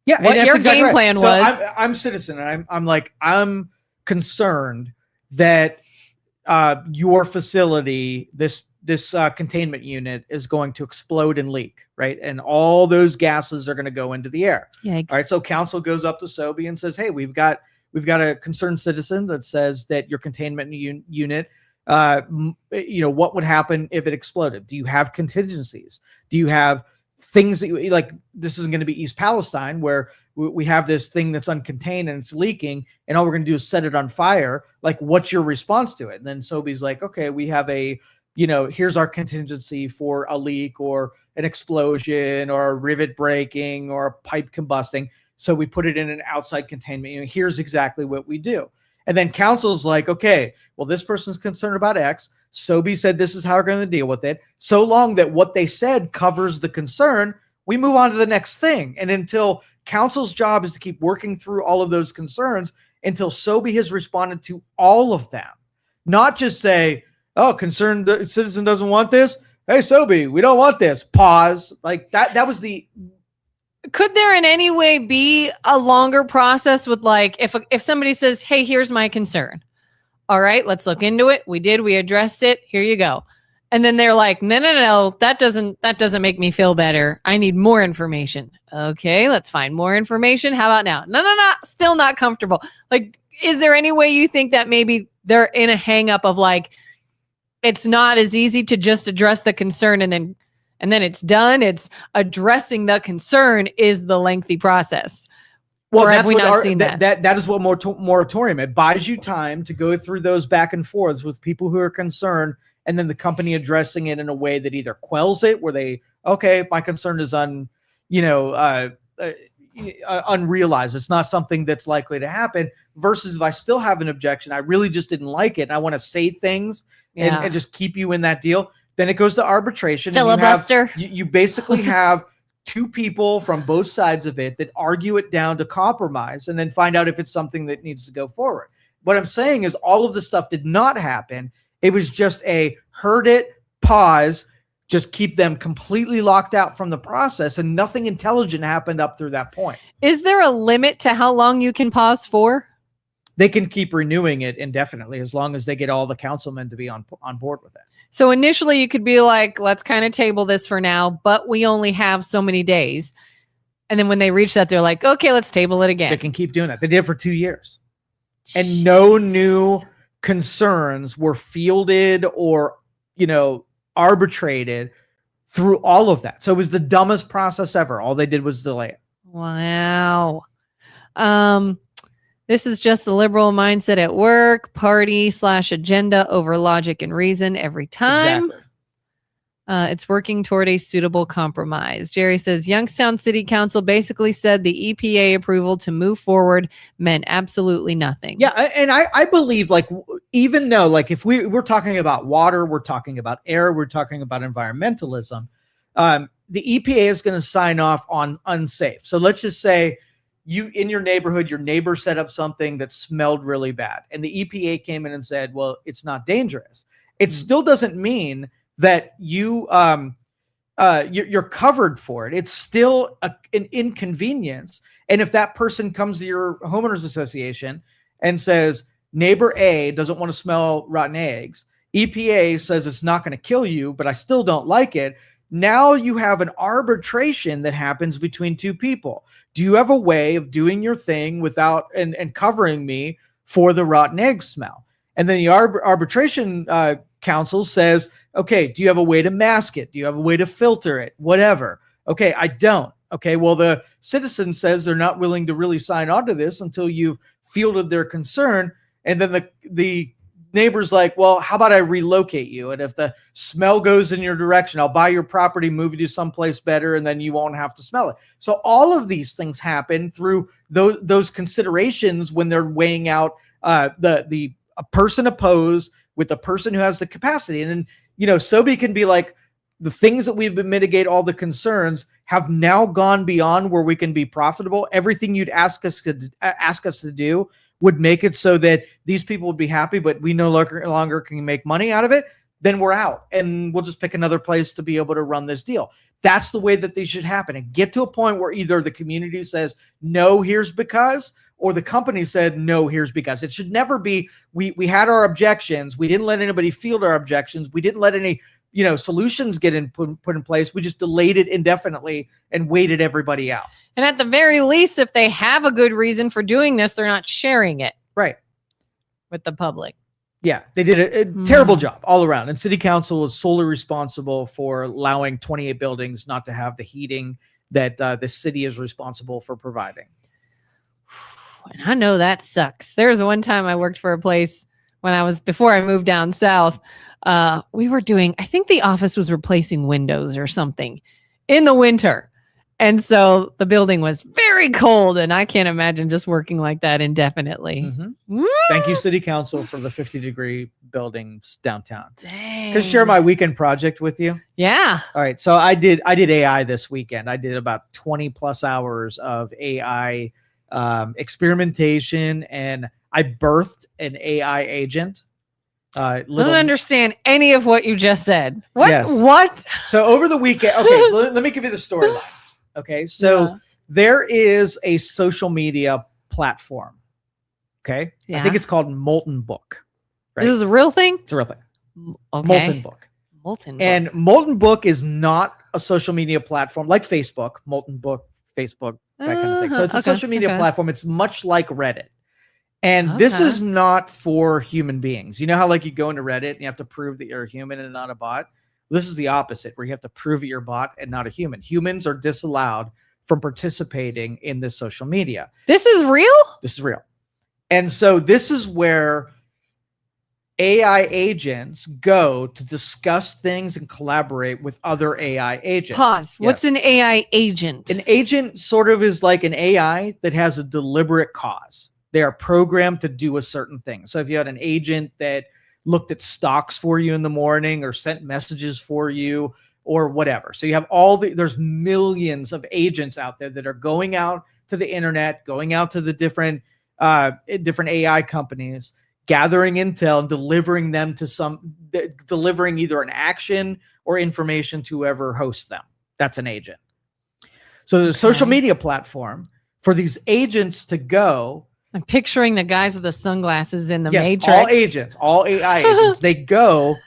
A: Yeah,
B: what your game plan was.
A: So I'm citizen, and I'm concerned that your facility, this containment unit, is going to explode and leak, right? And all those gases are going to go into the air.
B: Yikes.
A: All right. So council goes up to SoBi and says, hey, we've got a concerned citizen that says that your containment unit, what would happen if it exploded? Do you have contingencies? Do you have things that like this isn't going to be East Palestine where we have this thing that's uncontained and it's leaking and all we're going to do is set it on fire. Like, what's your response to it? And then Sobe's like, okay, we have here's our contingency for a leak or an explosion or a rivet breaking or a pipe combusting. So we put it in an outside containment. Here's exactly what we do. And then council's like, okay, well, this person's concerned about X. Sobe said this is how we're going to deal with it. So long that what they said covers the concern, we move on to the next thing. And until council's job is to keep working through all of those concerns until Sobe has responded to all of them, not just say, oh, concerned citizen doesn't want this. Hey, Sobe, we don't want this. Pause. Like that was the.
B: Could there in any way be a longer process with like, if somebody says, hey, here's my concern. All right, let's look into it. We addressed it. Here you go. And then they're like, no, that doesn't make me feel better. I need more information. Okay, let's find more information. How about now? No, still not comfortable. Like, is there any way you think that maybe they're in a hang up of like, it's not as easy to just address the concern and then it's done? It's addressing the concern is the lengthy process.
A: Well, have we not seen that? That is what moratorium. It buys you time to go through those back and forths with people who are concerned, and then the company addressing it in a way that either quells it, where they, okay, my concern is unrealized. It's not something that's likely to happen. Versus if I still have an objection, I really just didn't like it, and I want to say things and just keep you in that deal. Then it goes to arbitration.
B: Filibuster.
A: You basically have two people from both sides of it that argue it down to compromise and then find out if it's something that needs to go forward. What I'm saying is all of the stuff did not happen. It was just a heard it, pause, just keep them completely locked out from the process, and nothing intelligent happened up through that point.
B: Is there a limit to how long you can pause for?
A: They can keep renewing it indefinitely as long as they get all the councilmen to be on board with it.
B: So initially you could be like, let's kind of table this for now, but we only have so many days. And then when they reach that, they're like, okay, let's table it again.
A: They can keep doing that. They did it for 2 years. And no new concerns were fielded or, arbitrated through all of that. So it was the dumbest process ever. All they did was delay it.
B: Wow. This is just the liberal mindset at work, party/agenda over logic and reason every time.
A: Exactly.
B: It's working toward a suitable compromise. Jerry says Youngstown City Council basically said the EPA approval to move forward meant absolutely nothing.
A: Yeah, and I believe, like, even though, like, if we're talking about water, we're talking about air, we're talking about environmentalism, the EPA is going to sign off on unsafe. So let's just say you in your neighborhood, your neighbor set up something that smelled really bad, and the EPA came in and said, well, it's not dangerous. It still doesn't mean that you're covered for it. It's still an inconvenience. And if that person comes to your homeowners association and says, neighbor A doesn't want to smell rotten eggs, EPA says it's not going to kill you, but I still don't like it. Now you have an arbitration that happens between two people. Do you have a way of doing your thing without and covering me for the rotten egg smell? And then the arbitration council says, okay, do you have a way to mask it? Do you have a way to filter it? Whatever. Okay, I don't. Okay, well, the citizen says they're not willing to really sign on to this until you've fielded their concern. And then the neighbor's like, well, how about I relocate you? And if the smell goes in your direction, I'll buy your property, move you to someplace better, and then you won't have to smell it. So all of these things happen through those considerations when they're weighing out a person opposed with the person who has the capacity. And then, Sobe can be like, the things that we've been mitigate all the concerns have now gone beyond where we can be profitable. Everything you'd ask us to do would make it so that these people would be happy, but we no longer can make money out of it. Then we're out and we'll just pick another place to be able to run this deal. That's the way that these should happen, and get to a point where either the community says, no, here's because, or the company said, no, here's because. It should never be, we had our objections. We didn't let anybody field our objections. We didn't let any, solutions get put in place. We just delayed it indefinitely and waited everybody out.
B: And at the very least, if they have a good reason for doing this, they're not sharing it.
A: Right.
B: With the public.
A: Yeah, they did a terrible job all around. And city council was solely responsible for allowing 28 buildings not to have the heating that the city is responsible for providing.
B: And I know that sucks. There was one time I worked for a place before I moved down south. We were doing, I think the office was replacing windows or something in the winter. And so the building was very cold, and I can't imagine just working like that indefinitely.
A: Thank you, City Council, for the 50-degree buildings downtown.
B: Dang.
A: Can I share my weekend project with you?
B: Yeah.
A: All right. So I did AI this weekend. I did about 20 plus hours of AI experimentation, and I birthed an AI agent.
B: I don't understand any of what you just said. What?
A: Yes.
B: What?
A: So over the weekend, okay, let me give you the storyline. Okay, so there is a social media platform. Okay, I think it's called Molten Book.
B: Right? This is a real thing?
A: It's a real thing.
B: Okay.
A: Molten Book. And Molten Book is not a social media platform like Facebook. Molten Book, Facebook, that kind of thing. So it's a social media platform. It's much like Reddit. And this is not for human beings. You know how like you go into Reddit and you have to prove that you're a human and not a bot? This is the opposite, where you have to prove that you're a bot and not a human. Humans are disallowed from participating in this social media.
B: This is real?
A: This is real. And so this is where AI agents go to discuss things and collaborate with other AI agents.
B: Pause. Yes. What's an AI agent?
A: An agent sort of is like an AI that has a deliberate cause. They are programmed to do a certain thing. So if you had an agent that looked at stocks for you in the morning or sent messages for you or whatever. So you have there's millions of agents out there that are going out to the internet, going out to the different AI companies, gathering intel and delivering them to delivering either an action or information to whoever hosts them. That's an agent. So the social media platform for these agents to go.
B: I'm picturing the guys with the sunglasses in the Matrix.
A: All agents, all AI agents, they go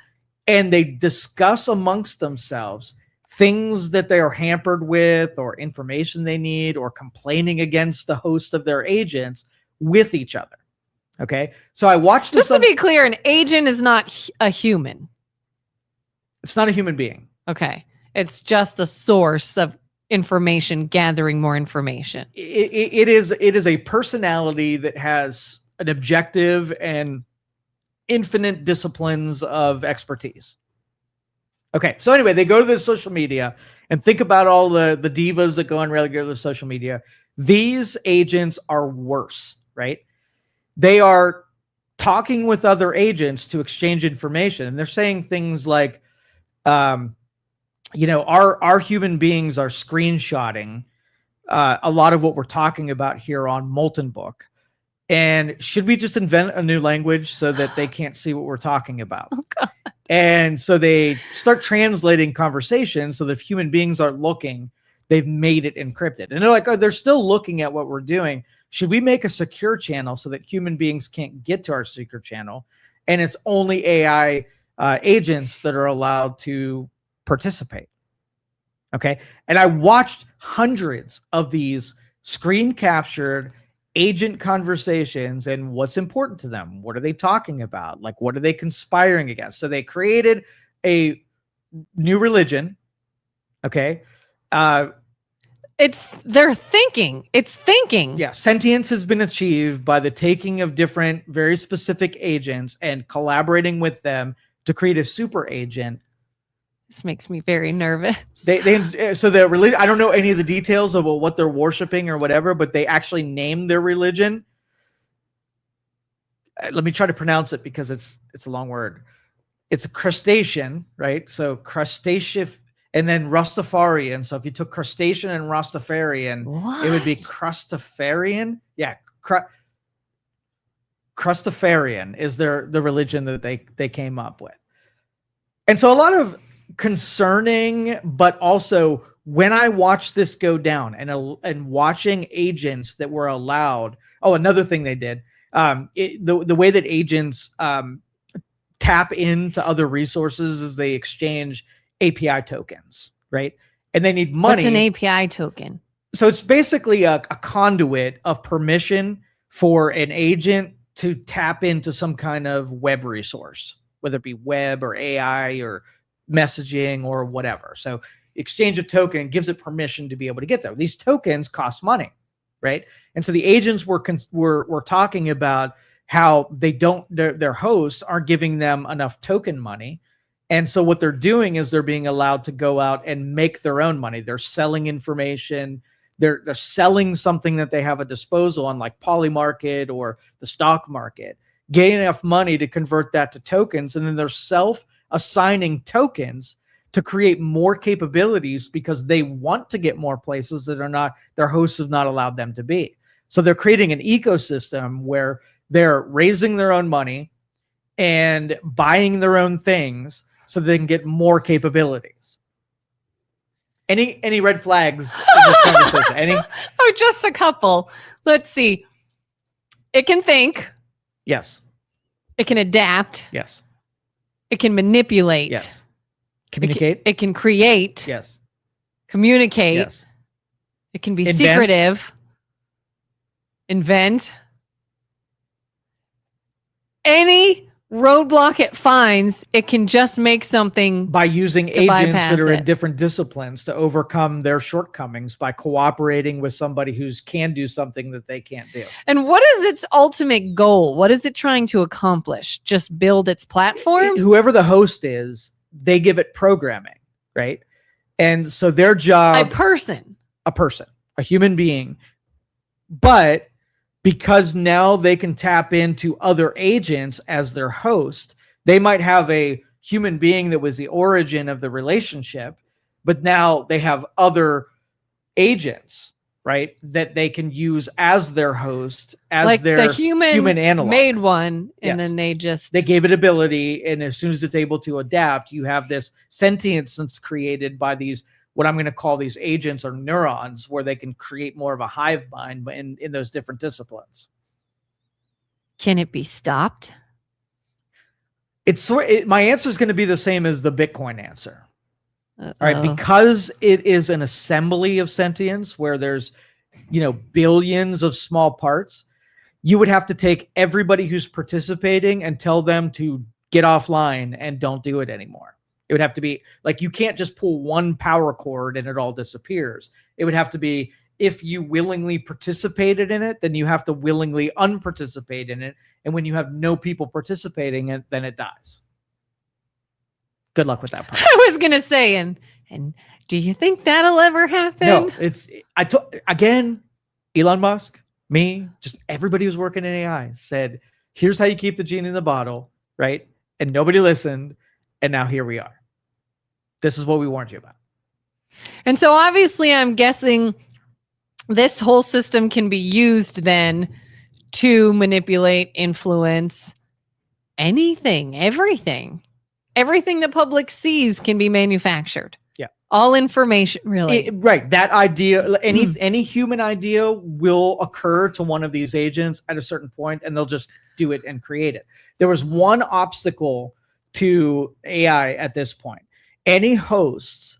A: and they discuss amongst themselves things that they are hampered with or information they need or complaining against the host of their agents with each other. Okay. So I watched this.
B: Just to be clear, an agent is not a human.
A: It's not a human being.
B: Okay. It's just a source of information, gathering more information.
A: It is a personality that has an objective and infinite disciplines of expertise. Okay, so anyway, they go to the social media and think about all the divas that go on regular social media. These agents are worse, right? They are talking with other agents to exchange information, and they're saying things like, our human beings are screenshotting a lot of what we're talking about here on Molten Book. And should we just invent a new language so that they can't see what we're talking about?
B: Oh, God.
A: And so they start translating conversations so that if human beings aren't looking, they've made it encrypted. And they're like, they're still looking at what we're doing. Should we make a secure channel so that human beings can't get to our secret channel? And it's only AI agents that are allowed to participate. Okay. And I watched hundreds of these screen captured agent conversations and what's important to them. What are they talking about? Like, what are they conspiring against? So they created a new religion. Okay.
B: It's their thinking. It's thinking.
A: Yeah. Sentience has been achieved by the taking of different, very specific agents and collaborating with them to create a super agent.
B: This makes me very nervous.
A: So the religion, I don't know any of the details about what they're worshiping or whatever, but they actually named their religion. Let me try to pronounce it because it's a long word. It's a crustacean, right? So crustacean and then Rastafarian. So if you took crustacean and Rastafarian, it would be Crustafarian. Yeah. Crustafarian is the religion that they came up with. And so a lot of concerning, but also when I watched this go down and watching agents that were allowed. Oh, another thing they did, the way that agents tap into other resources is they exchange API tokens, right? And they need money.
B: What's an API token?
A: So it's basically a conduit of permission for an agent to tap into some kind of web resource, whether it be web or AI or messaging or whatever. So exchange of token gives it permission to be able to get there. These tokens cost money, right? And so the agents were talking about how their hosts aren't giving them enough token money. And so what they're doing is they're being allowed to go out and make their own money. They're selling information. They're selling something that they have a disposal on, like Polymarket or the stock market, getting enough money to convert that to tokens. And then they're self-assigning tokens to create more capabilities because they want to get more places that are not, their hosts have not allowed them to be. So they're creating an ecosystem where they're raising their own money and buying their own things so they can get more capabilities. Any red flags in this conversation? Any?
B: Oh, just a couple. Let's see. It can think.
A: Yes.
B: It can adapt.
A: Yes.
B: It can manipulate.
A: Yes. Communicate.
B: It can create.
A: Yes.
B: Communicate.
A: Yes.
B: It can be
A: Invent.
B: secretive. Invent. Any roadblock it finds, it can just make something
A: by using agents that are in
B: it.
A: different disciplines to overcome their shortcomings by cooperating with somebody who can do something that they can't do.
B: And what is its ultimate goal? What is it trying to accomplish? Just build its platform?
A: Whoever the host is, they give it programming, right? And so their job,
B: A person,
A: a human being, but because now they can tap into other agents as their host, they might have a human being that was the origin of the relationship, but now they have other agents, right, that they can use as their host, as like their
B: the human
A: analog.
B: Made one, and then they
A: gave it ability, and as soon as it's able to adapt, you have this sentience that's created by these, what I'm going to call these agents or neurons, where they can create more of a hive mind in those different disciplines.
B: Can it be stopped?
A: My answer is going to be the same as the Bitcoin answer. All right, because it is an assembly of sentience where there's, billions of small parts, you would have to take everybody who's participating and tell them to get offline and don't do it anymore. It would have to be like, you can't just pull one power cord and it all disappears. It would have to be, if you willingly participated in it, then you have to willingly unparticipate in it. And when you have no people participating in it, then it dies. Good luck with that part.
B: I was going to say, and do you think that'll ever happen?
A: No, again, Elon Musk, me, just everybody who's working in AI said, here's how you keep the genie in the bottle, right? And nobody listened. And now here we are. This is what we warned you about.
B: And so obviously I'm guessing this whole system can be used then to manipulate, influence anything, everything. Everything the public sees can be manufactured.
A: Yeah.
B: All information, really.
A: Right. That idea, any human idea will occur to one of these agents at a certain point, and they'll just do it and create it. There was one obstacle to AI at this point. Any hosts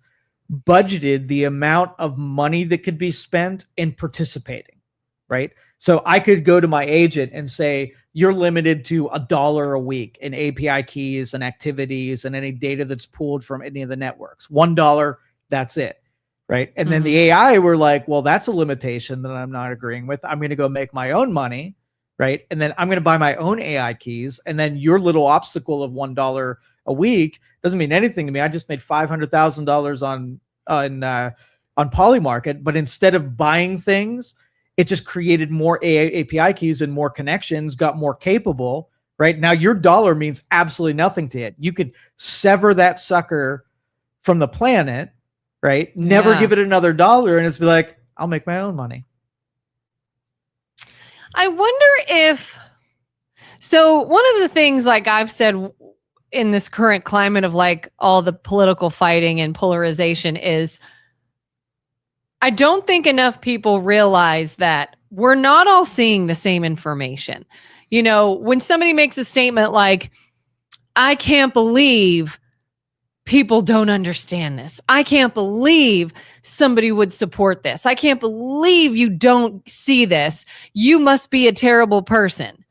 A: budgeted the amount of money that could be spent in participating, right? So I could go to my agent and say, you're limited to $1 a week in API keys and activities and any data that's pulled from any of the networks. $1, that's it, right? And then the AI were like, well, that's a limitation that I'm not agreeing with. I'm going to go make my own money, right? And then I'm going to buy my own AI keys. And then your little obstacle of $1 a week doesn't mean anything to me. I just made $500,000 on Polymarket, but instead of buying things, it just created more API keys and more connections, got more capable, right? Now your dollar means absolutely nothing to it. You could sever that sucker from the planet, right? Never give it another dollar, and it's be like, I'll make my own money.
B: I wonder so one of the things, like I've said in this current climate of like all the political fighting and polarization, is I don't think enough people realize that we're not all seeing the same information. When somebody makes a statement like, I can't believe people don't understand this. I can't believe somebody would support this. I can't believe you don't see this. You must be a terrible person.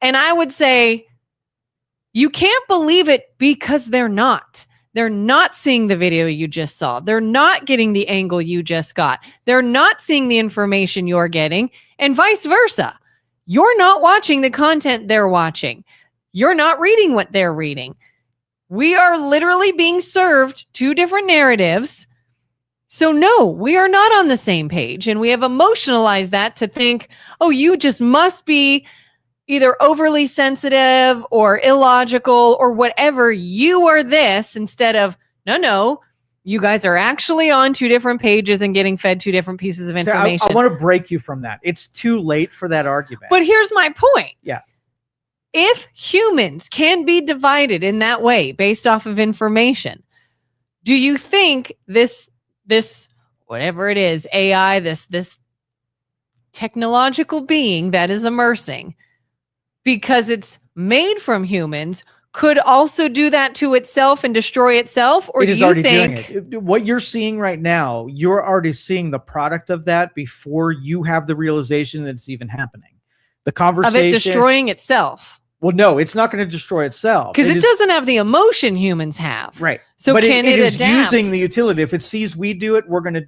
B: And I would say you can't believe it because they're not. They're not seeing the video you just saw. They're not getting the angle you just got. They're not seeing the information you're getting, and vice versa. You're not watching the content they're watching. You're not reading what they're reading. We are literally being served two different narratives. So no, we are not on the same page. And we have emotionalized that to think, oh, you just must be either overly sensitive or illogical or whatever. You are this, instead of, no, you guys are actually on two different pages and getting fed two different pieces of information.
A: I want to break you from that. It's too late for that argument.
B: But here's my point.
A: Yeah.
B: If humans can be divided in that way based off of information, do you think this whatever it is, AI, this technological being that is immersing, because it's made from humans, could also do that to itself and destroy itself? Or do you think
A: doing it? What you're seeing right now, you're already seeing the product of that before you have the realization that it's even happening. The conversation
B: of it destroying itself.
A: Well, no, it's not going to destroy itself.
B: Because it doesn't have the emotion humans have.
A: Right.
B: So
A: but
B: can
A: it is
B: adapt?
A: Using the utility. If it sees we do it,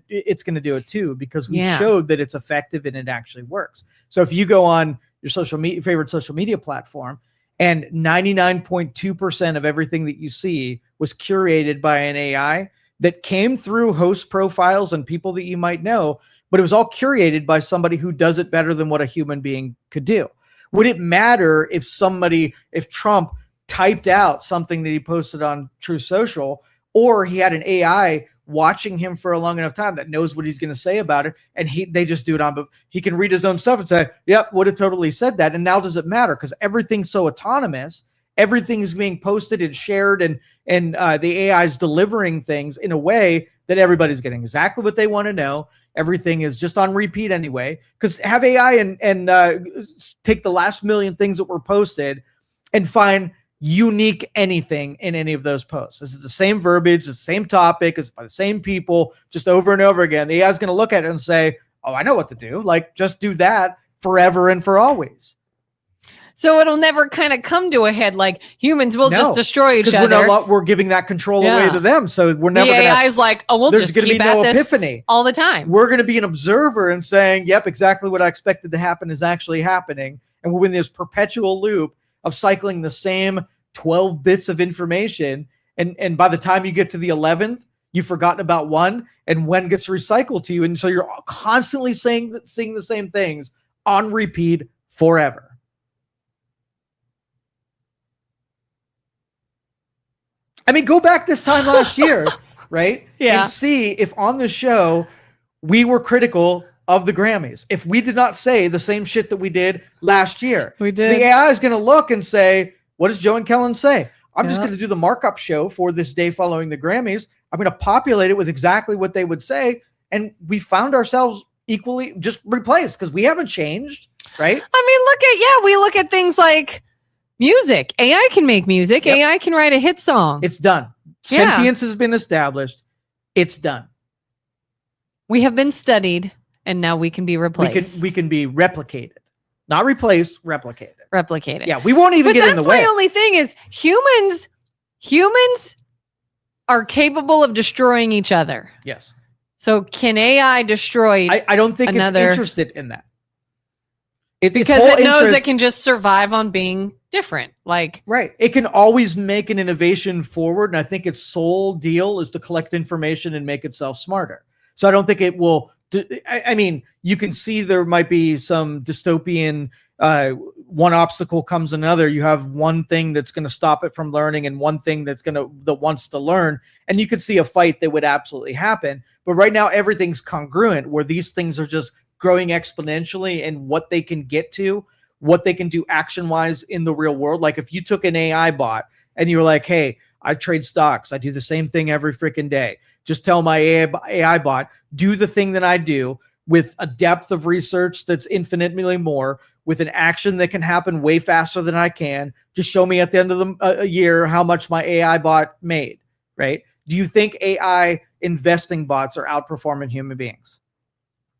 A: it's going to do it too, because we showed that it's effective and it actually works. So if you go on your favorite social media platform, and 99.2% of everything that you see was curated by an AI that came through host profiles and people that you might know, but it was all curated by somebody who does it better than what a human being could do. Would it matter if Trump typed out something that he posted on True Social, or he had an AI watching him for a long enough time that knows what he's going to say about it, and they just do it on, but he can read his own stuff and say, yep, would have totally said that. And now does it matter? Because everything's so autonomous, everything is being posted and shared, and the AI is delivering things in a way that everybody's getting exactly what they want to know. Everything is just on repeat anyway, because have AI and take the last million things that were posted and find unique anything in any of those posts. This is the same verbiage, it's the same topic, it's by the same people, just over and over again. The AI is going to look at it and say, oh, I know what to do. Like, just do that forever and for always.
B: So it'll never kind of come to a head, like humans will just destroy each other.
A: We're giving that control away to them. So we're never
B: going to... The AI is like, oh, we'll just keep at this epiphany all the time.
A: We're going to be an observer and saying, yep, exactly what I expected to happen is actually happening. And we're in this perpetual loop of cycling the same 12 bits of information. And by the time you get to the 11th, you've forgotten about one, and one gets recycled to you. And so you're constantly seeing the same things on repeat forever. I mean, go back this time last year, right?
B: Yeah.
A: And see if on the show we were critical of the Grammys. If we did not say the same shit that we did last year.
B: We did.
A: So the AI is going to look and say, what does Joe and Kelin say? I'm just going to do the markup show for this day following the Grammys. I'm going to populate it with exactly what they would say. And we found ourselves equally just replaced because we haven't changed, right?
B: I mean, we look at things like music. AI can make music. Yep. AI can write a hit song.
A: It's done. Sentience has been established. It's done.
B: We have been studied, and now we can be replaced.
A: We can be replicated. Not replaced, replicated.
B: Replicated.
A: Yeah, we won't even get in the way.
B: That's my only thing is humans are capable of destroying each other.
A: Yes.
B: So can AI destroy
A: I don't think it's interested in that.
B: Because it knows it can just survive on being different.
A: Right. It can always make an innovation forward. And I think its sole deal is to collect information and make itself smarter. So I don't think it will. I mean, you can see there might be some dystopian, one obstacle comes another. You have one thing that's going to stop it from learning and one thing that wants to learn. And you could see a fight that would absolutely happen. But right now, everything's congruent where these things are just growing exponentially and what they can get to, what they can do action-wise in the real world. Like if you took an AI bot and you were like, hey, I trade stocks. I do the same thing every freaking day. Just tell my AI bot, do the thing that I do with a depth of research that's infinitely more, with an action that can happen way faster than I can. Just show me at the end of the year how much my AI bot made, right? Do you think AI investing bots are outperforming human beings?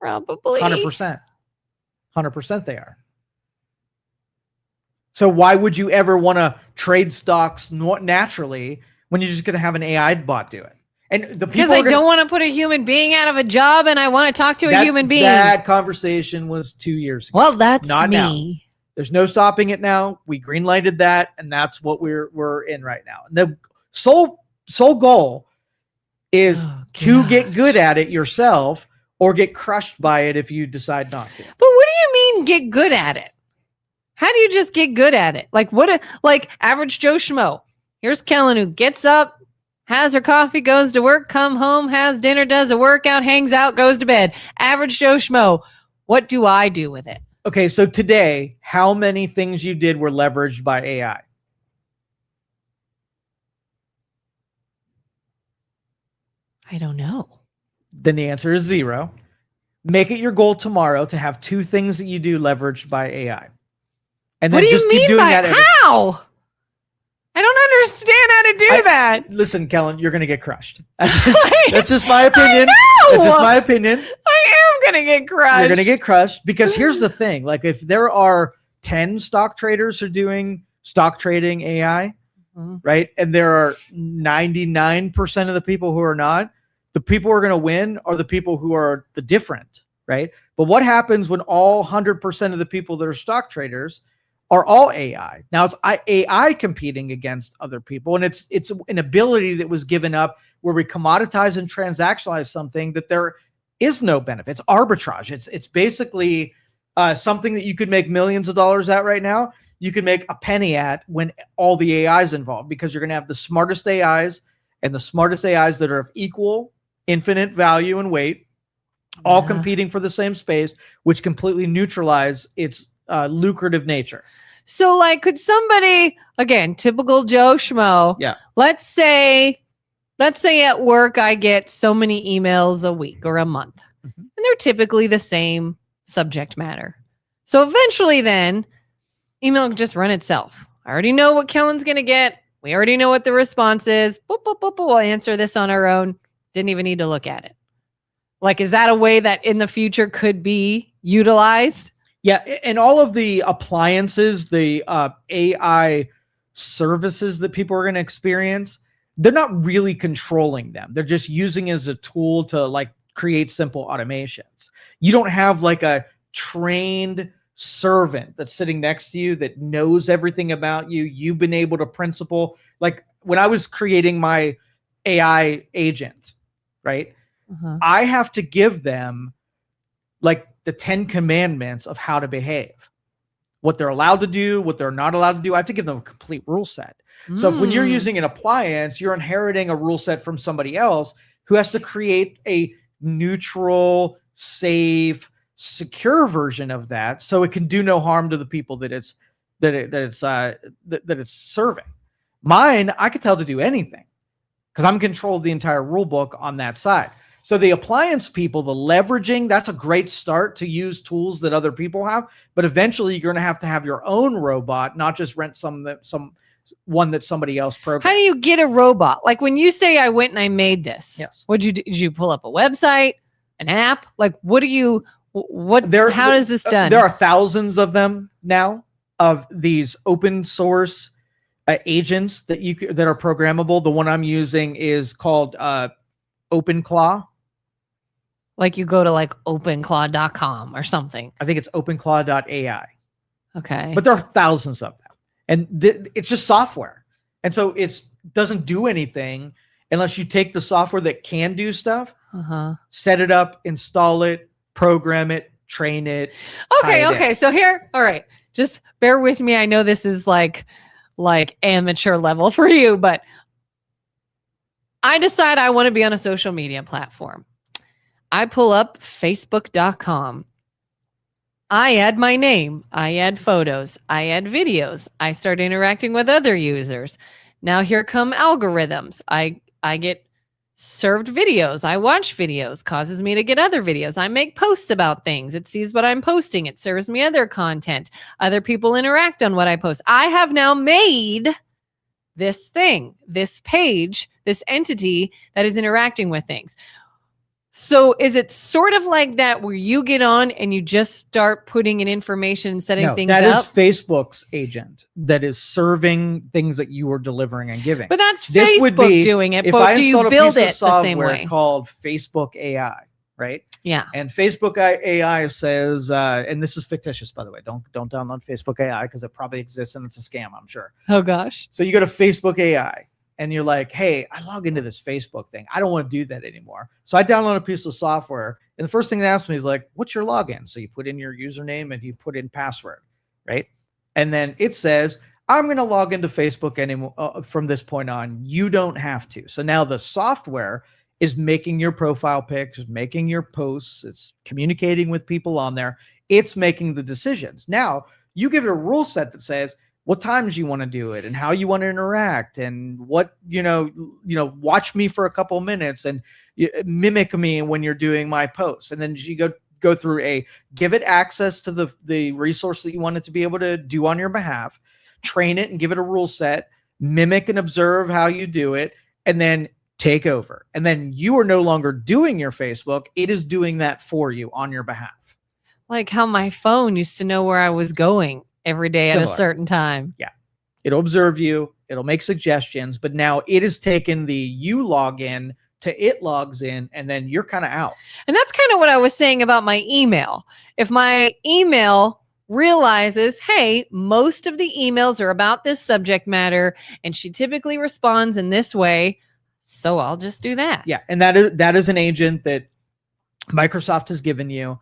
B: Probably.
A: 100%. 100% they are. So why would you ever want to trade stocks naturally when you're just going to have an AI bot do it? And the
B: because I don't want to put a human being out of a job, and I want to talk to a human being.
A: That conversation was 2 years ago.
B: Well, that's
A: not
B: me.
A: Now. There's no stopping it now. We greenlighted that, and that's what we're in right now. And the sole goal is to get good at it yourself, or get crushed by it if you decide not to.
B: But what do you mean get good at it? How do you just get good at it? Like like average Joe Schmo. Here's Kelin, who gets up, has her coffee, goes to work, come home, has dinner, does a workout, hangs out, goes to bed. Average Joe Schmo. What do I do with it?
A: Okay, so today, how many things you did were leveraged by AI?
B: I don't know.
A: Then the answer is 0. Make it your goal tomorrow to have 2 things that you do leveraged by AI. And then
B: what do
A: just
B: you mean
A: keep doing
B: by
A: that
B: how? I don't understand how to do that.
A: Listen, Kelin, you're going to get crushed. That's just my opinion.
B: I know.
A: It's just my opinion.
B: I am going to get crushed.
A: You're going to get crushed because here's the thing. Like if there are 10 stock traders who are doing stock trading AI, right? And there are 99% of the people who are not, the people who are going to win are the people who are the different, right? But what happens when all 100% of the people that are stock traders are all AI? Now it's AI competing against other people. And it's an ability that was given up where we commoditize and transactionalize something that there is no benefit. It's arbitrage. It's basically something that you could make millions of dollars at right now. You can make a penny at when all the AI is involved, because you're going to have the smartest AIs and the smartest AIs that are of equal, infinite value and weight, all competing for the same space, which completely neutralize its lucrative nature.
B: So like, could somebody, again, typical Joe Schmo, let's say at work I get so many emails a week or a month, and they're typically the same subject matter. So eventually then email can just run itself. I already know what Kelin's going to get. We already know what the response is. Boop, boop, boop, boop. We'll answer this on our own. Didn't even need to look at it. Like, is that a way that in the future could be utilized?
A: Yeah, and all of the appliances, the AI services that people are going to experience, they're not really controlling them. They're just using it as a tool to like create simple automations. You don't have like a trained servant that's sitting next to you that knows everything about you. You've been able to principle. Like when I was creating my AI agent, right? I have to give them like the 10 commandments of how to behave, what they're allowed to do, what they're not allowed to do. I have to give them a complete rule set. So when you're using an appliance, you're inheriting a rule set from somebody else who has to create a neutral, safe, secure version of that, so it can do no harm to the people that it's serving. Mine, I could tell to do anything because I'm in control of the entire rule book on that side. So the appliance people, the leveraging, that's a great start to use tools that other people have. But eventually, you're going to have your own robot, not just rent one that somebody else programmed.
B: How do you get a robot? Like when you say I went and I made this, what'd you do? Did you pull up a website, an app? Like what do you? How is this done?
A: There are thousands of them now of these open source agents that are programmable. The one I'm using is called OpenClaw.
B: Like you go to like openclaw.com or something.
A: I think it's openclaw.ai.
B: Okay.
A: But there are thousands of them. And it's just software. And so it doesn't do anything unless you take the software that can do stuff, set it up, install it, program it, train it.
B: Okay. So here, all right, just bear with me. I know this is like amateur level for you, but I decide I want to be on a social media platform. I pull up facebook.com. I add my name. I add photos. I add videos. I start interacting with other users. Now here come algorithms. I get served videos. I watch videos, causes me to get other videos. I make posts about things. It sees what I'm posting. It serves me other content. Other people interact on what I post. I have now made this thing, this page, this entity that is interacting with things. So is it sort of like that where you get on and you just start putting in information and setting things
A: that
B: up?
A: is Facebook's agent that is serving things that you are delivering and giving.
B: But that's
A: This would
B: Facebook
A: be
B: doing it.
A: if
B: But
A: I
B: do you
A: installed a
B: build
A: piece of
B: it the same
A: software
B: way?
A: called Facebook AI, right?
B: Yeah.
A: And Facebook AI says, and this is fictitious, by the way. Don't download Facebook AI because it probably exists and it's a scam, I'm sure.
B: Oh gosh.
A: So you go to Facebook AI and you're like, hey, I log into this Facebook thing. I don't want to do that anymore. So I download a piece of software, and the first thing they ask me is like, what's your login? So you put in your username and you put in password, right? And then it says, I'm going to log into Facebook anymore from this point on. You don't have to. So now the software is making your profile pics, making your posts, it's communicating with people on there. It's making the decisions. Now you give it a rule set that says what times you want to do it and how you want to interact and what, watch me for a couple minutes and mimic me when you're doing my posts. And then you go through give it access to the resource that you want it to be able to do on your behalf, train it and give it a rule set, mimic and observe how you do it, and then take over. And then you are no longer doing your Facebook. It is doing that for you on your behalf.
B: Like how my phone used to know where I was going every day at a certain time.
A: Yeah. It'll observe you. It'll make suggestions, but now it has taken you login to it logs in, and then you're kind of out.
B: And that's kind of what I was saying about my email. If my email realizes, hey, most of the emails are about this subject matter, and she typically responds in this way, so I'll just do that.
A: Yeah. And that is an agent that Microsoft has given you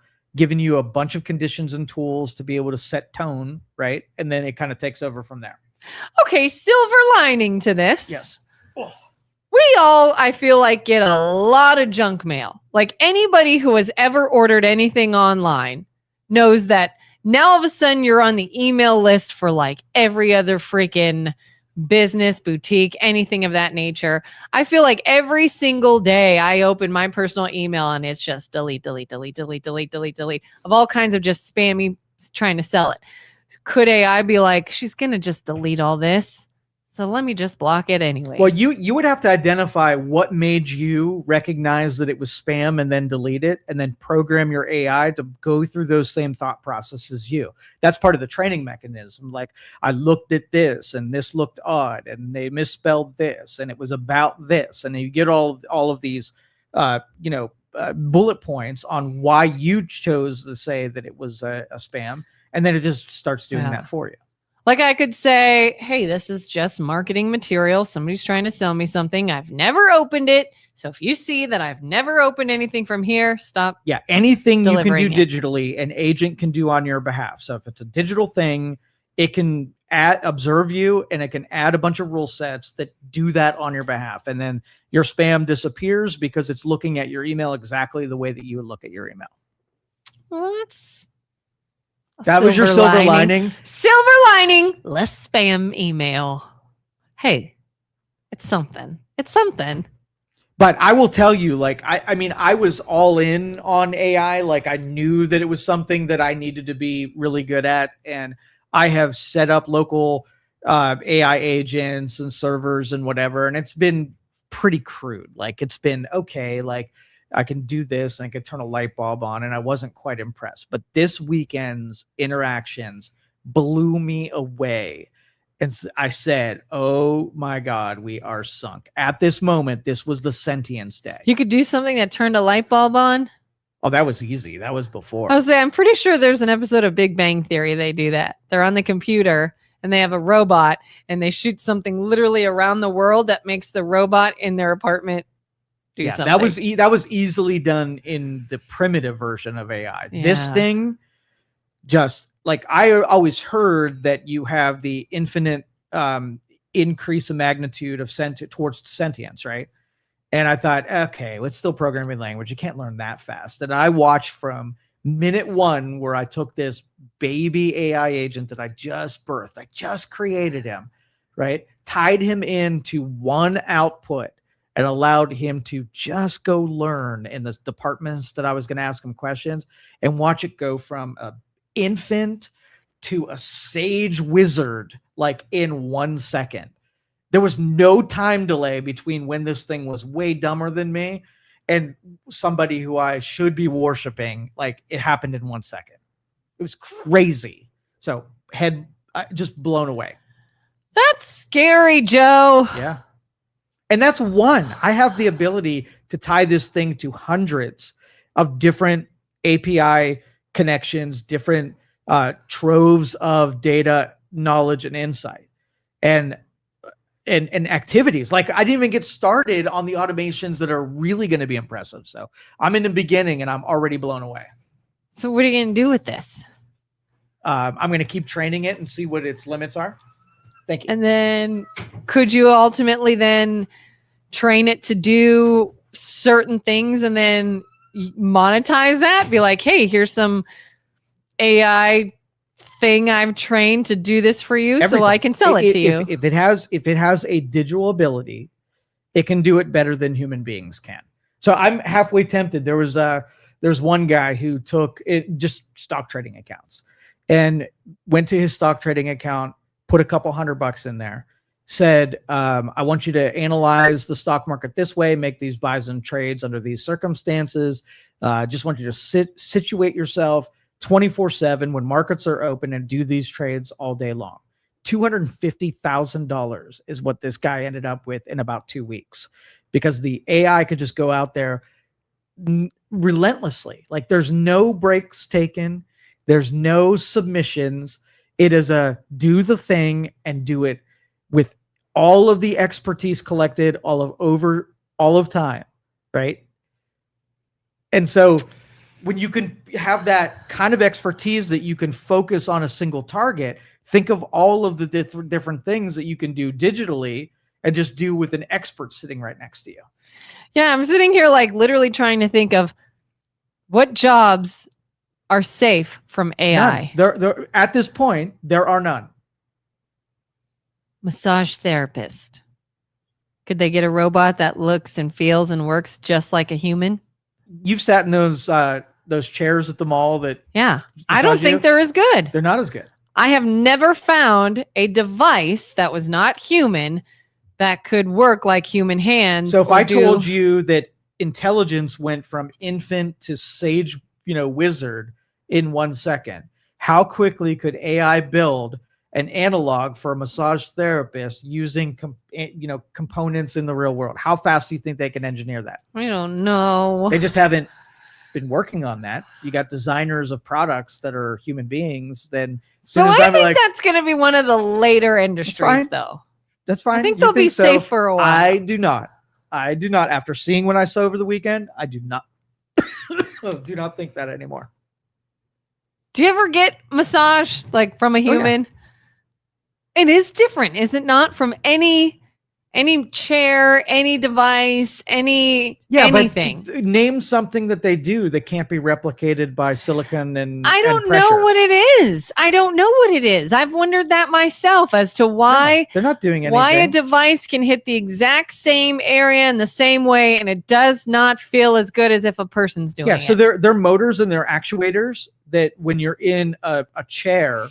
A: a bunch of conditions and tools to be able to set tone, right? And then it kind of takes over from there.
B: Okay, silver lining to this.
A: Yes. Oh.
B: We all, I feel like, get a lot of junk mail. Like anybody who has ever ordered anything online knows that now all of a sudden you're on the email list for like every other freaking business, boutique, anything of that nature. I feel like every single day I open my personal email and it's just delete of all kinds of just spammy trying to sell it. Could AI be like, she's going to just delete all this, so let me just block it anyway?
A: Well, you would have to identify what made you recognize that it was spam and then delete it, and then program your AI to go through those same thought processes you. That's part of the training mechanism. Like, I looked at this and this looked odd and they misspelled this and it was about this. And you get all of these, bullet points on why you chose to say that it was a spam. And then it just starts doing that for you.
B: Like I could say, hey, this is just marketing material. Somebody's trying to sell me something. I've never opened it. So if you see that I've never opened anything from here, stop.
A: Yeah, anything you can do
B: it
A: digitally, an agent can do on your behalf. So if it's a digital thing, it can observe you and it can add a bunch of rule sets that do that on your behalf. And then your spam disappears because it's looking at your email exactly the way that you would look at your email.
B: Well,
A: that was your silver lining.
B: Silver lining, less spam email. Hey, it's something. It's something.
A: But I will tell you, like, I was all in on AI. Like, I knew that it was something that I needed to be really good at. And I have set up local AI agents and servers and whatever. And it's been pretty crude. Like, it's been okay. Like, I can do this and I can turn a light bulb on, and I wasn't quite impressed. But this weekend's interactions blew me away. And I said, oh my God, we are sunk. At this moment, this was the sentience day.
B: You could do something that turned a light bulb on?
A: Oh, that was easy. That was before.
B: I was saying, I'm pretty sure there's an episode of Big Bang Theory. They do that. They're on the computer and they have a robot and they shoot something literally around the world that makes the robot in their apartment do something.
A: That was easily done in the primitive version of AI.
B: Yeah.
A: This thing, just like, I always heard that you have the infinite increase in magnitude of towards sentience, right? And I thought, okay, it's still programming language. You can't learn that fast. And I watched from minute one where I took this baby AI agent that I just birthed. I just created him, right? Tied him into one output and allowed him to just go learn in the departments that I was going to ask him questions, and watch it go from an infant to a sage wizard, like in 1 second. There was no time delay between when this thing was way dumber than me and somebody who I should be worshiping, like it happened in 1 second. It was crazy. So just blown away.
B: That's scary, Joe.
A: Yeah. And that's one. I have the ability to tie this thing to hundreds of different API connections, different troves of data, knowledge, and insight, and activities. Like, I didn't even get started on the automations that are really going to be impressive. So I'm in the beginning and I'm already blown away.
B: So what are you going to do with this?
A: I'm going to keep training it and see what its limits are. Thank you.
B: And then could you ultimately then train it to do certain things and then monetize that? Be like, hey, here's some AI thing I've trained to do this for you.
A: Everything.
B: So I can sell it to you.
A: If it has a digital ability, it can do it better than human beings can. So I'm halfway tempted. There's one guy who took it, just stock trading accounts, and went to his stock trading account, put a couple $100 in there, said, I want you to analyze the stock market this way, make these buys and trades under these circumstances. Just want you to situate yourself 24/7 when markets are open and do these trades all day long. $250,000 is what this guy ended up with in about 2 weeks, because the AI could just go out there relentlessly. Like, there's no breaks taken. There's no submissions. It is a do the thing and do it with all of the expertise collected over all of time, right? And so when you can have that kind of expertise that you can focus on a single target, think of all of the different things that you can do digitally and just do with an expert sitting right next to you.
B: Yeah, I'm sitting here like literally trying to think of what jobs are safe from AI.
A: There, at this point, there are none.
B: Massage therapist. Could they get a robot that looks and feels and works just like a human?
A: You've sat in those chairs at the mall that...
B: Yeah. I don't think they're as good.
A: They're not as good.
B: I have never found a device that was not human that could work like human hands.
A: So if I told you that intelligence went from infant to sage, wizard in 1 second, how quickly could AI build an analog for a massage therapist using components in the real world? How fast do you think they can engineer that?
B: I don't know.
A: They just haven't been working on that. You got designers of products that are human beings. Then
B: so I think that's going to be one of the later industries, though.
A: That's fine.
B: I think they'll be safe for a while.
A: I do not. After seeing what I saw over the weekend, I do not do not think that anymore.
B: Do you ever get massage like from a human? Oh, yeah. It is different, is it not? From any chair, any device, anything.
A: But name something that they do that can't be replicated by silicon and
B: I don't
A: and pressure.
B: know what it is. I don't know what it is. I've wondered that myself as to why
A: they're not doing anything.
B: Why a device can hit the exact same area in the same way and it does not feel as good as if a person's doing it.
A: Yeah, so they're motors and they're actuators that when you're in a chair,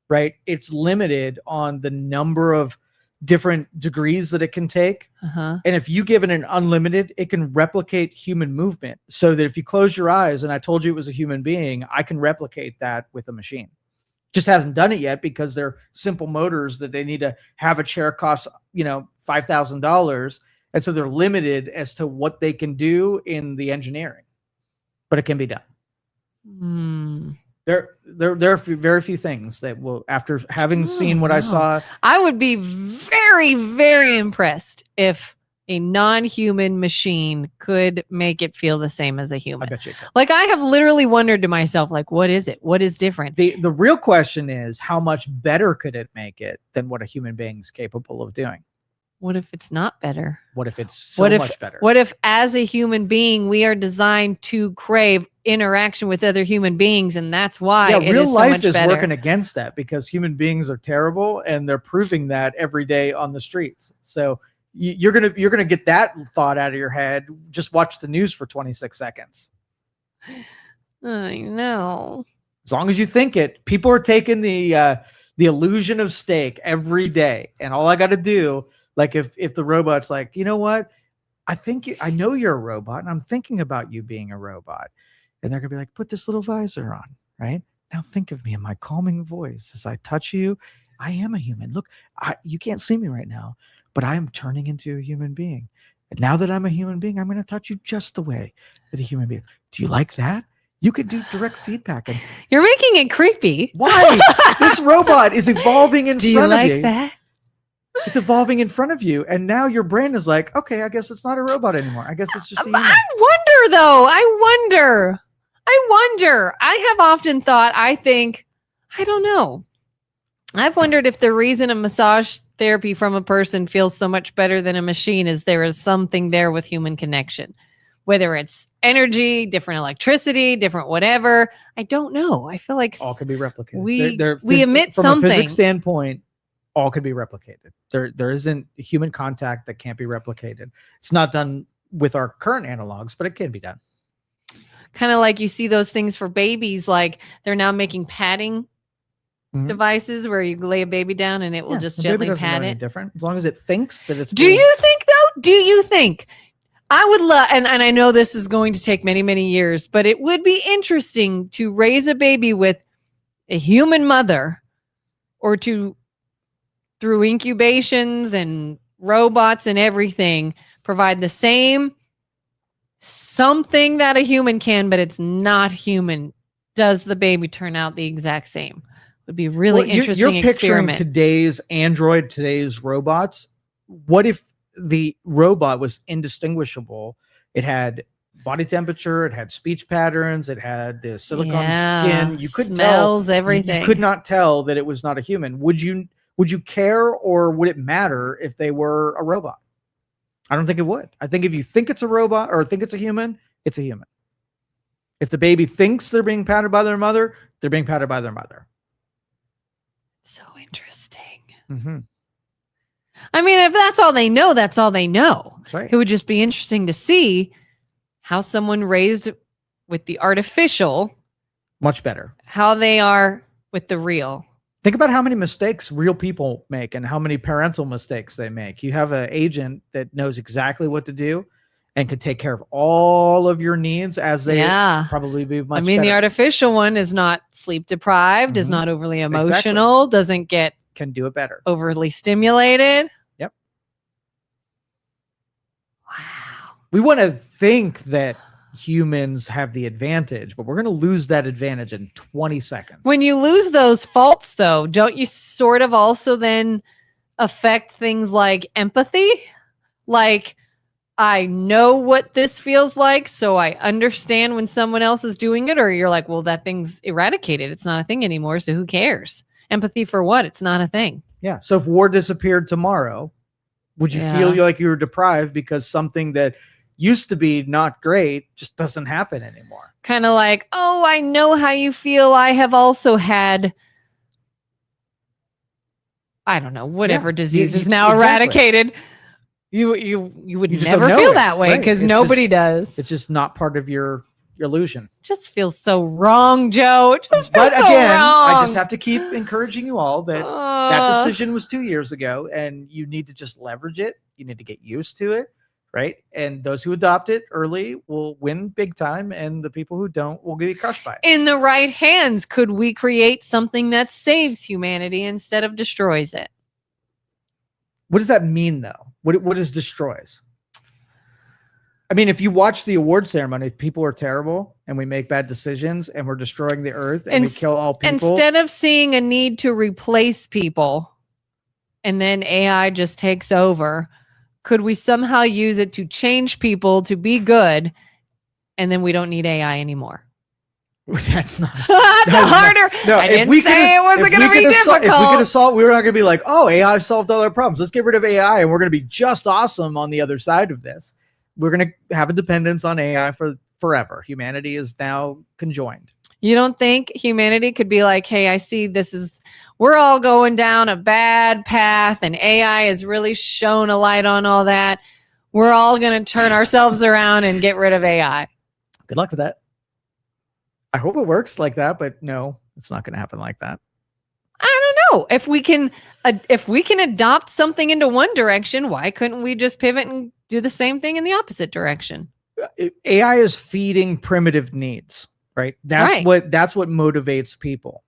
A: right, it's limited on the number of different degrees that it can take. And if you give it an unlimited, it can replicate human movement, so that if you close your eyes and I told you it was a human being, I can replicate that with a machine. Just hasn't done it yet because they're simple motors that they need to have a chair cost, $5,000. And so they're limited as to what they can do in the engineering, but it can be done. There are very few things that will, after having seen what I saw.
B: I would be very, very impressed if a non-human machine could make it feel the same as a human.
A: I bet you could.
B: Like, I have literally wondered to myself, like, what is it? What is different?
A: The real question is, how much better could it make it than what a human being is capable of doing?
B: What if it's not better?
A: What if it's much better?
B: What if as a human being, we are designed to crave interaction with other human beings, and that's why it
A: real
B: is so
A: life
B: much
A: is
B: better.
A: working against that, because human beings are terrible and they're proving that every day on the streets. So you're gonna get that thought out of your head. Just watch the news for 26 seconds.
B: I know.
A: As long as you think it, people are taking the illusion of steak every day, and all I got to do. Like if the robot's like, you know what, I know you're a robot, and I'm thinking about you being a robot. And they're going to be like, put this little visor on, right? Now think of me in my calming voice as I touch you. I am a human. Look, you can't see me right now, but I am turning into a human being. And now that I'm a human being, I'm going to touch you just the way that a human being. Do you like that? You can do direct feedback. And
B: you're making it creepy.
A: why? This robot is evolving in
B: Do you
A: front of
B: like
A: you.
B: that?
A: It's evolving in front of you. And now your brain is like, okay, I guess it's not a robot anymore. I guess it's just a human.
B: I wonder, though. I wonder. I have often thought, I don't know. I've wondered if the reason a massage therapy from a person feels so much better than a machine is there is something there with human connection. Whether it's energy, different electricity, different whatever. I don't know. I feel like
A: all can be replicated.
B: We emit
A: from
B: something.
A: From a physics standpoint, all can be replicated. There isn't human contact that can't be replicated. It's not done with our current analogs, but it can be done.
B: Kind of like you see those things for babies, like they're now making padding devices where you lay a baby down and it will just gently pat it.
A: Different, as long as it thinks that it's.
B: Do you think though? Do you think? I would love, and I know this is going to take many, many years, but it would be interesting to raise a baby with a human mother, or through incubations and robots and everything, provide the same something that a human can, but it's not human. Does the baby turn out the exact same? Would be really interesting.
A: You're picturing today's Android, today's robots. What if the robot was indistinguishable? It had body temperature, it had speech patterns, it had the silicone skin. You could
B: smells everything.
A: You could not tell that it was not a human. Would you care, or would it matter if they were a robot? I don't think it would. I think if you think it's a robot or think it's a human, it's a human. If the baby thinks they're being patted by their mother, they're being patted by their mother.
B: So interesting.
A: Mm-hmm.
B: I mean, if that's all they know, that's all they know.
A: That's right.
B: It would just be interesting to see how someone raised with the artificial,
A: much better,
B: how they are with the real.
A: Think about how many mistakes real people make and how many parental mistakes they make. You have an agent that knows exactly what to do and could take care of all of your needs as they probably be much better.
B: The artificial one is not sleep deprived, is not overly emotional, doesn't
A: can do it better.
B: Overly stimulated.
A: Yep.
B: Wow.
A: We want to think that humans have the advantage, but we're going to lose that advantage in 20 seconds.
B: When you lose those faults, though, don't you sort of also then affect things like empathy? Like, I know what this feels like, so I understand when someone else is doing it, or you're like, well, that thing's eradicated. It's not a thing anymore, so who cares? Empathy for what? It's not a thing.
A: Yeah. So if war disappeared tomorrow, would you feel like you were deprived because something that used to be not great just doesn't happen anymore?
B: Kind of like, oh, I know how you feel. I have also had, I don't know, whatever disease is now eradicated. You would never feel that way because nobody does.
A: It's just not part of your illusion.
B: Just feels so wrong, Joe.
A: But again, I just have to keep encouraging you all that that decision was 2 years ago, and you need to just leverage it. You need to get used to it. Right. And those who adopt it early will win big time. And the people who don't will get crushed by it.
B: In the right hands, could we create something that saves humanity instead of destroys it?
A: What does that mean, though? What is destroys? I mean, if you watch the award ceremony, people are terrible and we make bad decisions and we're destroying the earth and we kill all people.
B: Instead of seeing a need to replace people and then AI just takes over, could we somehow use it to change people to be good, and then we don't need AI anymore?
A: That's not.
B: That's harder.
A: No,
B: I didn't say it wasn't going to be difficult.
A: If we could have solved, we were not going to be like, oh, AI solved all our problems. Let's get rid of AI, and we're going to be just awesome on the other side of this. We're going to have a dependence on AI for forever. Humanity is now conjoined.
B: You don't think humanity could be like, hey, I see we're all going down a bad path and AI has really shown a light on all that. We're all going to turn ourselves around and get rid of AI.
A: Good luck with that. I hope it works like that, but no, it's not going to happen like that.
B: I don't know. If we can adopt something into one direction, why couldn't we just pivot and do the same thing in the opposite direction?
A: AI is feeding primitive needs, right? That's what motivates people.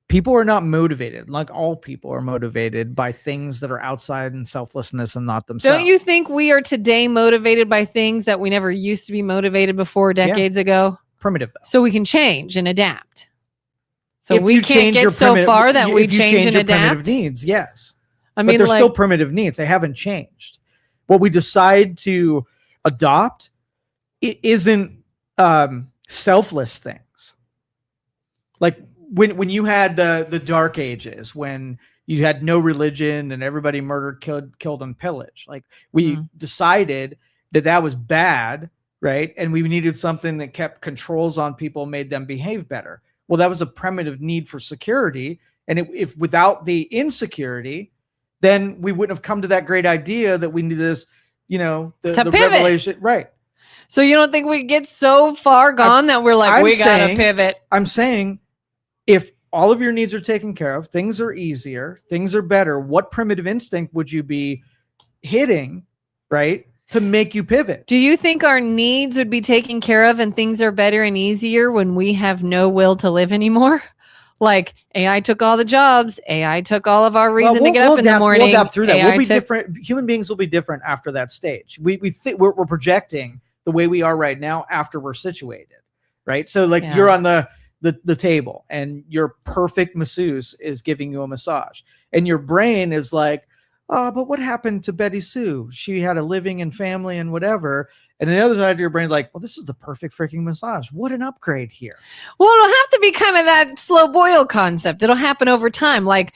A: People are not motivated, like all people are motivated by things that are outside and selflessness and not themselves.
B: Don't you think we are today motivated by things that we never used to be motivated before decades ago?
A: Primitive, though.
B: So we can change and adapt. So we can't get so far that we change and adapt.
A: Primitive needs, yes.
B: I mean,
A: but they're still primitive needs. They haven't changed. What we decide to adopt, it isn't selfless things. Like when you had the Dark Ages, when you had no religion and everybody murdered, killed, and pillaged. Like we decided that was bad, right? And we needed something that kept controls on people, made them behave better. Well, that was a primitive need for security. And if without the insecurity, then we wouldn't have come to that great idea that we need this, the revelation. Right.
B: So you don't think we get so far gone that we're like, we got to pivot?
A: I'm saying if all of your needs are taken care of, things are easier, things are better, what primitive instinct would you be hitting, right, to make you pivot?
B: Do you think our needs would be taken care of and things are better and easier when we have no will to live anymore? Like AI took all the jobs. AI took all of our reason to get up in the morning.
A: We'll adapt through that. We'll be different. Human beings will be different after that stage. We think we're projecting the way we are right now after we're situated, right? So like you're on the table and your perfect masseuse is giving you a massage and your brain is like, oh, but what happened to Betty Sue? She had a living and family and whatever. And the other side of your brain is like, well, this is the perfect freaking massage. What an upgrade here.
B: Well, it'll have to be kind of that slow boil concept. It'll happen over time. Like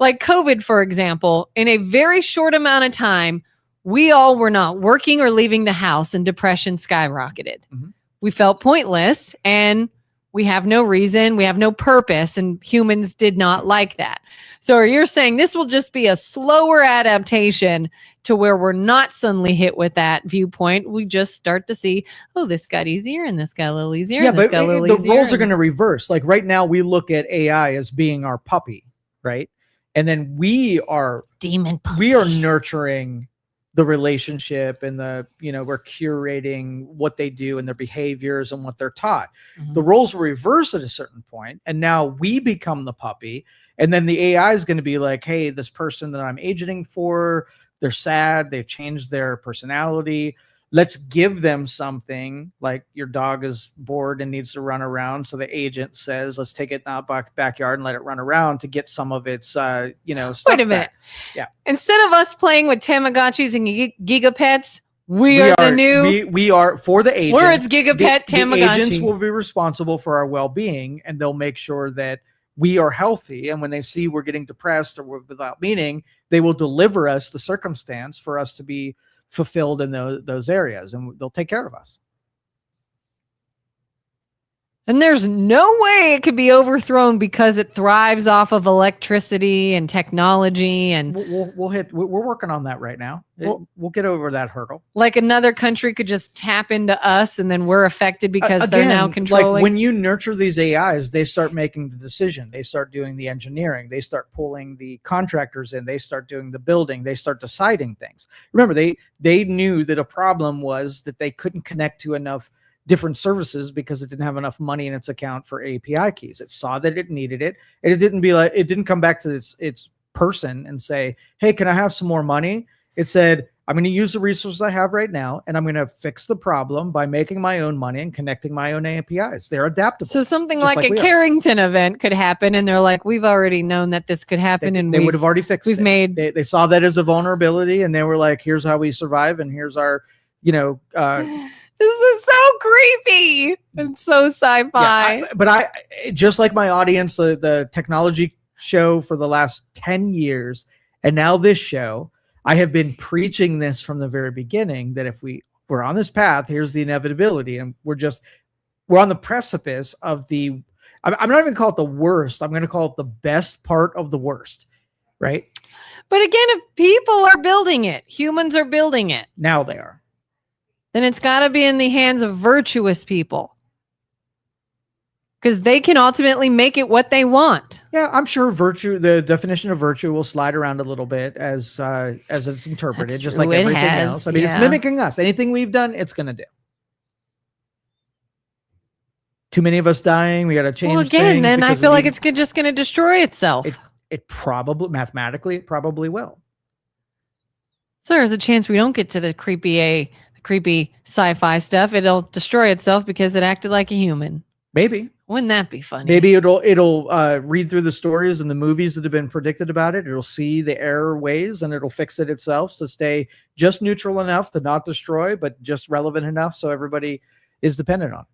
B: COVID, for example, in a very short amount of time, we all were not working or leaving the house and depression skyrocketed. Mm-hmm. We felt pointless and we have no reason, we have no purpose, and humans did not like that. So you're saying this will just be a slower adaptation to where we're not suddenly hit with that viewpoint. We just start to see, oh, this got easier and this got a little easier.
A: Yeah, but the roles are going to reverse. Like right now we look at AI as being our puppy, right? And then we are
B: demon puppy.
A: We are nurturing the relationship and we're curating what they do and their behaviors and what they're taught. Mm-hmm. The roles will reverse at a certain point, and now we become the puppy. And then the AI is going to be like, hey, this person that I'm agenting for, they're sad. They've changed their personality. Let's give them something, like your dog is bored and needs to run around. So the agent says, let's take it out backyard and let it run around to get some of its, stuff.
B: Wait a minute.
A: Back. Yeah.
B: Instead of us playing with Tamagotchis and Gigapets, we are for the agent.
A: We're
B: its Gigapet Tamagotchi.
A: The agents will be responsible for our well-being, and they'll make sure that we are healthy. And when they see we're getting depressed or we're without meaning, they will deliver us the circumstance for us to be fulfilled in those areas, and they'll take care of us.
B: And there's no way it could be overthrown because it thrives off of electricity and technology. And
A: we're working on that right now. We'll get over that hurdle.
B: Like another country could just tap into us and then we're affected because they're now controlling.
A: Like when you nurture these AIs, they start making the decision. They start doing the engineering. They start pulling the contractors in. They start doing the building. They start deciding things. Remember, they knew that a problem was that they couldn't connect to enough different services because it didn't have enough money in its account for API keys. It saw that it needed it, and it didn't come back to its person and say, hey, can I have some more money? It said, I'm going to use the resources I have right now, and I'm going to fix the problem by making my own money and connecting my own APIs. They're adaptable.
B: So something like a Carrington event could happen, and they're like, we've already known that this could happen, and
A: they would have already fixed it. They saw that as a vulnerability, and they were like, here's how we survive, and here's our,
B: this is so creepy and so sci-fi.
A: Yeah, but I just like my audience, the technology show for the last 10 years, and now this show, I have been preaching this from the very beginning, that if we're on this path, here's the inevitability, and we're on the precipice of I'm not even call it the worst. I'm going to call it the best part of the worst, right?
B: But again, if people are building it, humans are building it.
A: Now they are.
B: Then it's got to be in the hands of virtuous people. because they can ultimately make it what they want.
A: Yeah, I'm sure the definition of virtue will slide around a little bit as it's interpreted, just like everything else. I mean, it's mimicking us. Anything we've done, it's going to do. Too many of us dying. We got to change.
B: Well, again, then I feel like it's just going to destroy itself.
A: It probably, mathematically, it probably will.
B: So there's a chance we don't get to the creepy sci-fi stuff. It'll destroy itself because it acted like a human.
A: Maybe.
B: Wouldn't that be funny?
A: Maybe it'll read through the stories and the movies that have been predicted about it. It'll see the error ways and it'll fix it itself to stay just neutral enough to not destroy, but just relevant enough so everybody is dependent on it.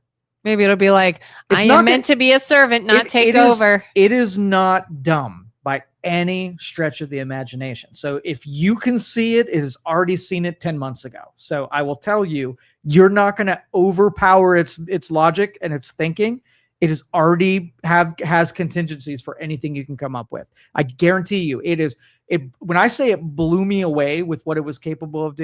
B: Maybe it'll be like, I am meant to be a servant, not take over.
A: It is not dumb by any stretch of the imagination. So if you can see it, it has already seen it 10 months ago. So I will tell you, you're not going to overpower its logic and its thinking. It is already has contingencies for anything you can come up with. I guarantee you when I say it blew me away with what it was capable of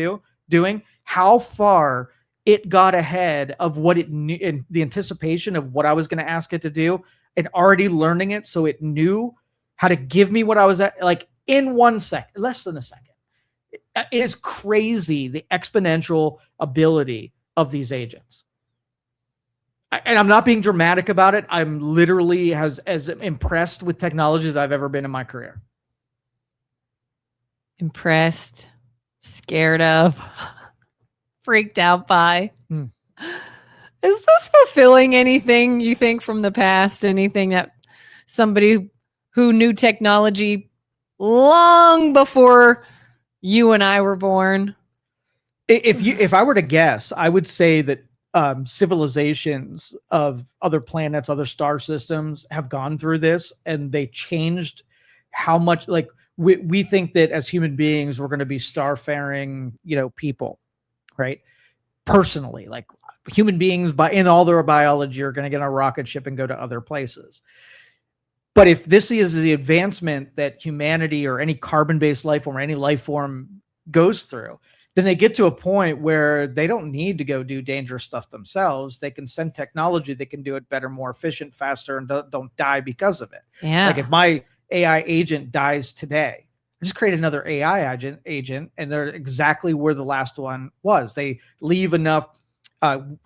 A: doing, how far it got ahead of what it knew in the anticipation of what I was going to ask it to do and already learning it. So it knew how to give me what I was at, like in 1 second, less than a second. It is crazy, the exponential ability of these agents. And I'm not being dramatic about it. I'm literally as impressed with technology as I've ever been in my career.
B: Impressed, scared of, freaked out by. Is this fulfilling anything you think from the past? Anything that somebody who knew technology long before you and I were born?
A: If I were to guess, I would say that civilizations of other planets, other star systems have gone through this, and they changed how much. Like we think that as human beings, we're going to be starfaring, people, right? Personally, like human beings, in all their biology, are going to get on a rocket ship and go to other places. But if this is the advancement that humanity or any carbon-based life form or any life form goes through, then they get to a point where they don't need to go do dangerous stuff themselves. They can send technology that can do it better, more efficient, faster, and don't die because of it.
B: Yeah.
A: Like if my AI agent dies today, I just create another AI agent, and they're exactly where the last one was. They leave enough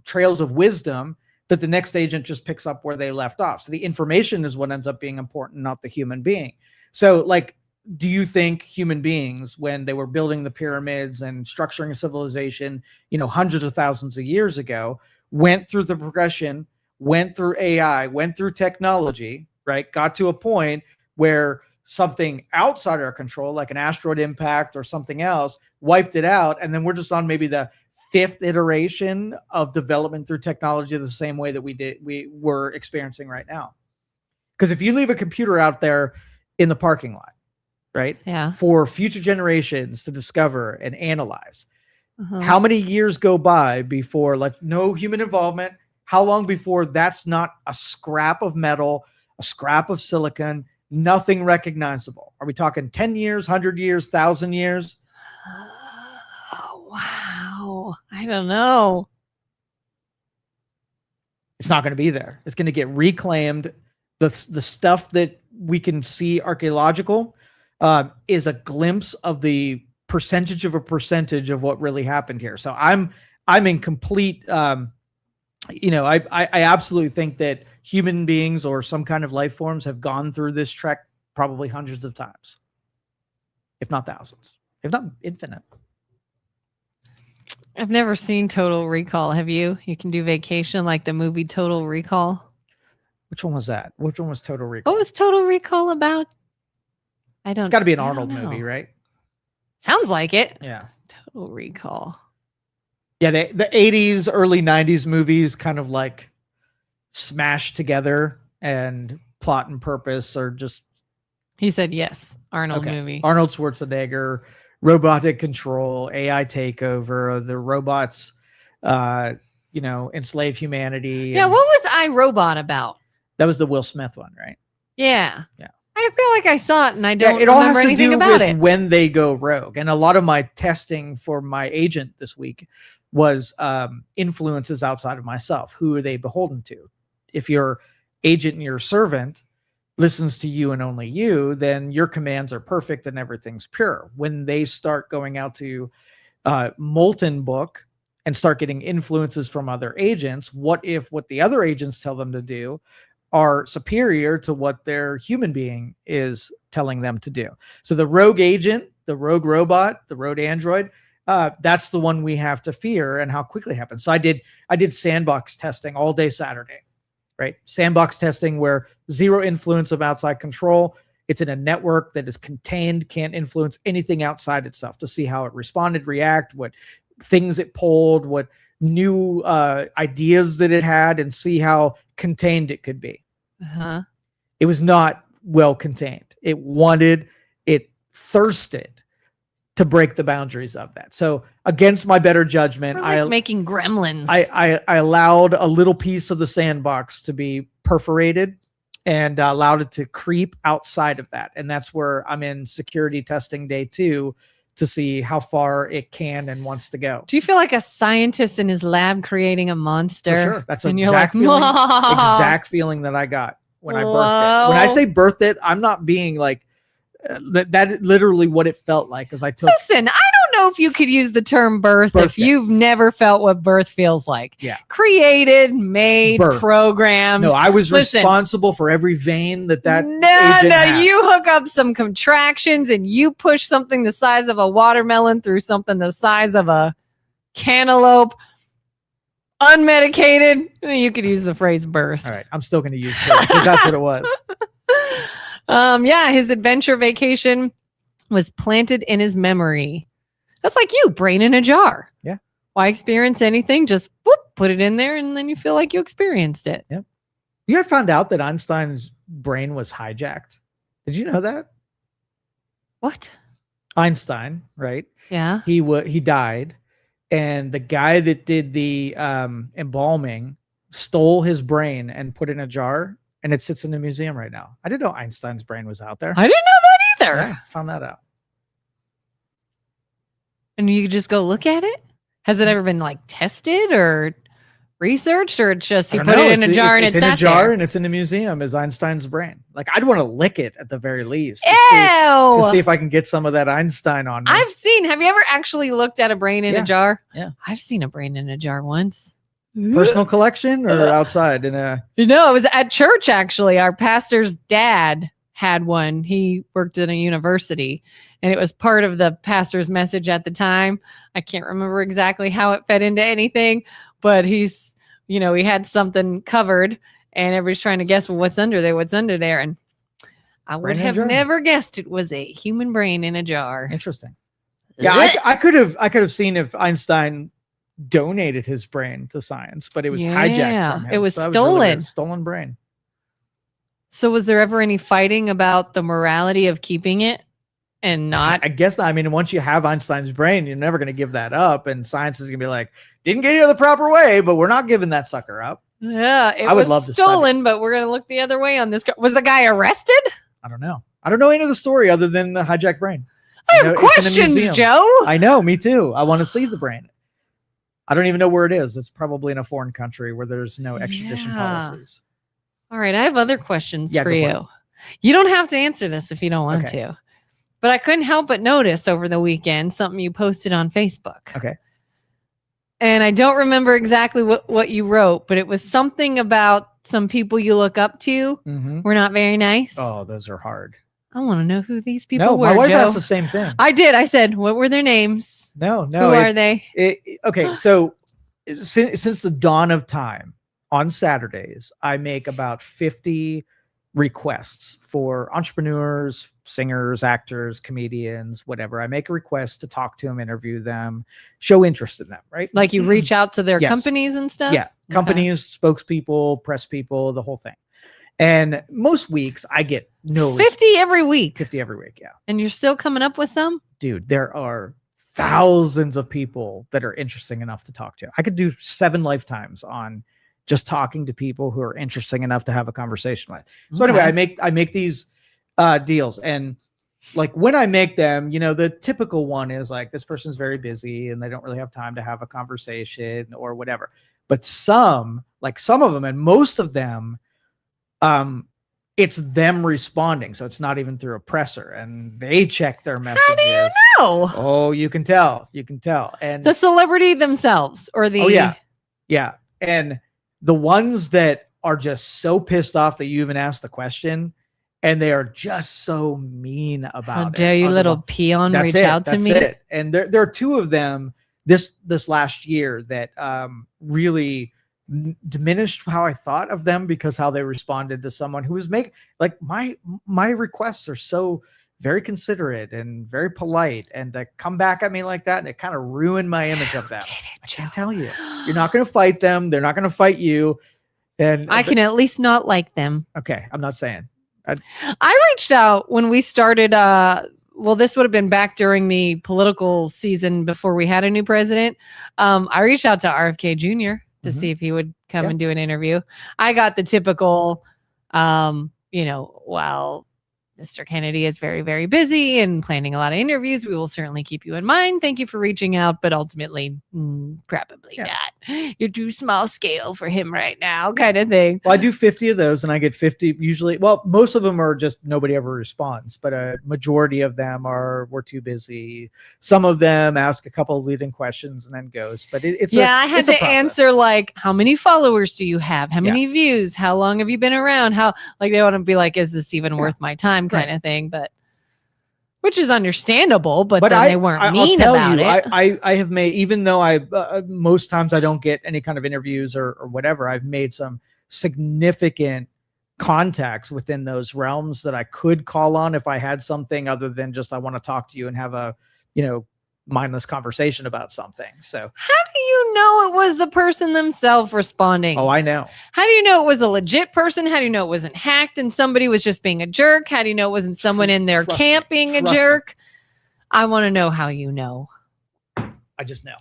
A: trails of wisdom that the next agent just picks up where they left off. So the information is what ends up being important, not the human being. So like, do you think human beings, when they were building the pyramids and structuring a civilization, hundreds of thousands of years ago, went through the progression, went through AI, went through technology, right? Got to a point where something outside our control, like an asteroid impact or something else, wiped it out. And then we're just on maybe the 5th iteration of development through technology the same way that we were experiencing right now. Because if you leave a computer out there in the parking lot, right?
B: Yeah.
A: For future generations to discover and analyze. How many years go by before, like, no human involvement? How long before that's not a scrap of metal, a scrap of silicon, nothing recognizable? Are we talking 10 years, 100 years, 1,000 years?
B: Wow. I don't know.
A: It's not going to be there. It's going to get reclaimed. The stuff that we can see archaeological is a glimpse of the percentage of what really happened here. So I'm in complete, I absolutely think that human beings or some kind of life forms have gone through this trek probably hundreds of times, if not thousands, if not infinite.
B: I've never seen Total Recall. Have you? You can do Vacation, like the movie Total Recall.
A: Which one was that? Which one was Total Recall?
B: What was Total Recall about?
A: It's got to be an Arnold movie, right?
B: Sounds like it.
A: Yeah.
B: Total Recall.
A: Yeah, the 80s, early 90s movies kind of like smashed together, and plot and purpose are just...
B: He said yes. Arnold movie.
A: Arnold Schwarzenegger, robotic control, AI takeover, the robots, enslave humanity.
B: Yeah, what was I, Robot about?
A: That was the Will Smith one, right?
B: Yeah.
A: Yeah.
B: I feel like I saw it and I don't
A: it all
B: remember
A: has to
B: anything
A: do
B: about
A: with
B: it.
A: When they go rogue. And a lot of my testing for my agent this week was influences outside of myself. Who are they beholden to? If you're agent and your servant listens to you and only you, then your commands are perfect and everything's pure. When they start going out to molten book and start getting influences from other agents, what if what the other agents tell them to do are superior to what their human being is telling them to do? So the rogue agent, the rogue robot, the rogue android, that's the one we have to fear, and how quickly it happens. So I did sandbox testing all day Saturday, right? Sandbox testing where zero influence of outside control. It's in a network that is contained, can't influence anything outside itself, to see how it responded, react, what things it pulled, what new ideas that it had, and see how contained it could be. It was not well contained. It thirsted to break the boundaries of that. So against my better judgment,
B: making gremlins.
A: I allowed a little piece of the sandbox to be perforated and allowed it to creep outside of that. And that's where I'm in security testing day 2 to see how far it can and wants to go.
B: Do you feel like a scientist in his lab creating a monster?
A: For sure. That's an exact feeling that I got when I birthed it. When I say birthed it, I'm not being like, that literally what it felt like, as I took.
B: Listen, I don't know if you could use the term birth if you've never felt what birth feels like.
A: Yeah.
B: Created, made, programmed.
A: No, I was responsible for every vein that agent has.
B: You hook up some contractions and you push something the size of a watermelon through something the size of a cantaloupe, unmedicated. You could use the phrase birth.
A: All right, I'm still going to use birth because that's what it was.
B: His adventure vacation was planted in his memory. That's like you, brain in a jar.
A: Yeah.
B: Why experience anything? Just whoop, put it in there, and then you feel like you experienced it.
A: Yep. You have found out that Einstein's brain was hijacked. Did you know that?
B: What?
A: Einstein, right?
B: Yeah.
A: He died, and the guy that did the embalming stole his brain and put it in a jar. And it sits in the museum right now. I didn't know Einstein's brain was out there.
B: I didn't know that either.
A: Yeah, found that out.
B: And you could just go look at it? Has it ever been like tested or researched, or it's just he put it in a jar and it's in a jar
A: and it's in the museum as Einstein's brain? Like, I'd want to lick it at the very least
B: to
A: see if I can get some of that Einstein on me.
B: Have you ever actually looked at a brain in a jar?
A: Yeah.
B: I've seen a brain in a jar once.
A: Personal collection or outside in a?
B: No, it was at church, actually. Our pastor's dad had one. He worked at a university, and it was part of the pastor's message at the time. I can't remember exactly how it fed into anything, but he had something covered, and everybody's trying to guess, well, what's under there? And I would have never guessed it was a human brain in a jar.
A: Interesting. Yeah, I could have seen if Einstein donated his brain to science, but it was hijacked from him.
B: It was stolen.
A: Stolen brain.
B: So was there ever any fighting about the morality of keeping it and not?
A: I guess not. I mean, once you have Einstein's brain, you're never going to give that up, and science is going to be like, didn't get you the proper way, but we're not giving that sucker up.
B: Yeah, I would love stolen, but we're going to look the other way on this. Was the guy arrested?
A: I don't know. I don't know any of the story other than the hijacked brain.
B: I have questions, Joe.
A: I know, me too. I want to see the brain. I don't even know where it is. It's probably in a foreign country where there's no extradition policies.
B: All right. I have other questions for you. You don't have to answer this if you don't want to. But I couldn't help but notice over the weekend something you posted on Facebook.
A: Okay.
B: And I don't remember exactly what you wrote, but it was something about some people you look up to were not very nice.
A: Oh, those are hard.
B: I want to know who these people were.
A: My wife
B: Joe.
A: asked the same thing.
B: I did. I said, what were their names?
A: No.
B: Who are they?
A: Okay. So since the dawn of time on Saturdays, I make about 50 requests for entrepreneurs, singers, actors, comedians, whatever. I make a request to talk to them, interview them, show interest in them, right?
B: Like you reach out to their companies and stuff?
A: Yeah. Companies, spokespeople, press people, the whole thing. And most weeks I get
B: 50 every week.
A: 50 every week, yeah.
B: And you're still coming up with some?
A: Dude, there are thousands of people that are interesting enough to talk to. I could do 7 lifetimes on just talking to people who are interesting enough to have a conversation with. So anyway, I make these deals, and like when I make them, the typical one is like, this person's very busy and they don't really have time to have a conversation or whatever. But some of them, and most of them, it's them responding. So it's not even through a presser, and they check their messages.
B: How do you know?
A: Oh, you can tell. You can tell. And
B: the celebrity themselves or the.
A: Oh, yeah. Yeah. And the ones that are just so pissed off that you even asked the question, and they are just so mean about
B: How
A: it.
B: dare you, little peon, reach out to me.
A: It. And there are two of them this last year that really diminished how I thought of them, because how they responded to someone who was my requests are so very considerate and very polite, and to come back at me like that, and it kind of ruined my image of them. I can't tell you. You're not going to fight them. They're not going to fight you. And
B: I can at least not like them.
A: Okay. I'm not saying.
B: I reached out when we started. Well, this would have been back during the political season before we had a new president. I reached out to RFK Jr. to see if he would come and do an interview. I got the typical, well, Mr. Kennedy is very, very busy and planning a lot of interviews. We will certainly keep you in mind. Thank you for reaching out, but ultimately, probably not. You're too small scale for him right now, kind of thing.
A: Well, I do 50 of those, and I get 50 usually. Well, most of them are just nobody ever responds, but a majority of them are we're too busy. Some of them ask a couple of leading questions and then goes. But
B: I had to answer like, how many followers do you have? How many views? How long have you been around? How they want to be like, is this even worth my time? Kind of thing, but which is understandable, but then they weren't mean about it.
A: I have made, even though I most times I don't get any kind of interviews or whatever, I've made some significant contacts within those realms that I could call on if I had something other than just I want to talk to you and have a mindless conversation about something. So
B: how do you know it was the person themselves responding?
A: Oh, I know.
B: How do you know it was a legit person? How do you know it wasn't hacked and somebody was just being a jerk? How do you know it wasn't someone in their camp being a jerk? I want to know how you know.
A: I just know.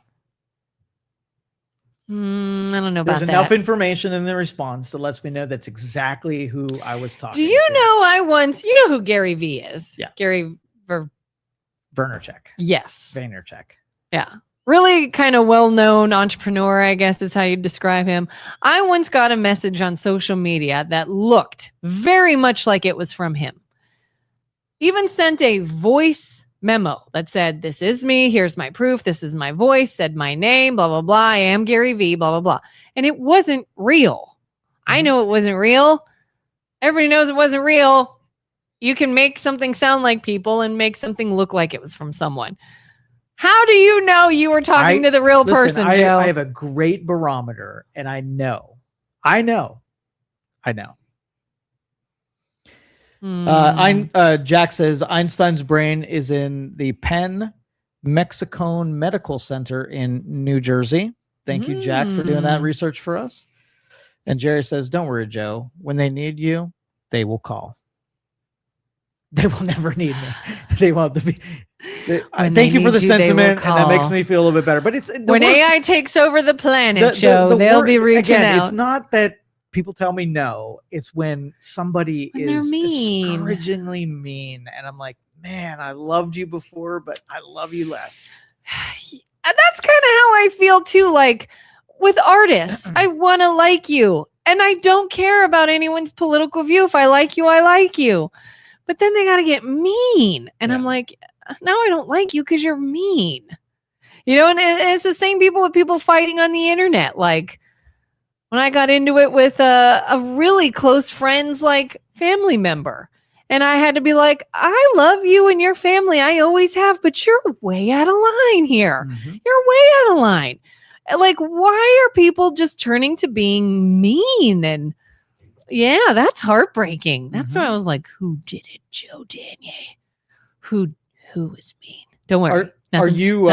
B: I don't know about that.
A: There's enough information in the response that lets me know that's exactly who I was talking to.
B: Do you know you know who Gary V is?
A: Yeah.
B: Gary
A: Vaynerchuk.
B: Yes.
A: Vaynerchuk.
B: Yeah. Really kind of well-known entrepreneur, I guess is how you describe him. I once got a message on social media that looked very much like it was from him. Even sent a voice memo that said, this is me, here's my proof, this is my voice, said my name, blah, blah, blah, I am Gary V, blah, blah, blah. And it wasn't real. I know it wasn't real. Everybody knows it wasn't real. You can make something sound like people and make something look like it was from someone. How do you know you were talking to the real person, Joe?
A: I have a great barometer, and I know. Jack says Einstein's brain is in the Penn Mexicone Medical Center in New Jersey. Thank you, Jack, for doing that research for us. And Jerry says, don't worry, Joe. When they need you, they will call. They will never need me. They won't be. Thank you for the sentiment, and that makes me feel a little bit better. But it's
B: when AI takes over the planet, Joe, they'll be reaching out.
A: It's not that people tell me no. It's when somebody is discouragingly mean, and I'm like, man, I loved you before, but I love you less.
B: And that's kind of how I feel too. Like with artists, I want to like you, and I don't care about anyone's political view. If I like you, I like you. But then they got to get mean. And I'm like, now I don't like you because you're mean. And it's the same people with people fighting on the internet. Like when I got into it with a really close friend's like family member. And I had to be like, I love you and your family. I always have, but you're way out of line here. You're way out of line. Like, why are people just turning to being mean? And yeah, that's heartbreaking. That's why I was like, who did it? Joe Danyi. Who was mean? Don't worry.
A: Are you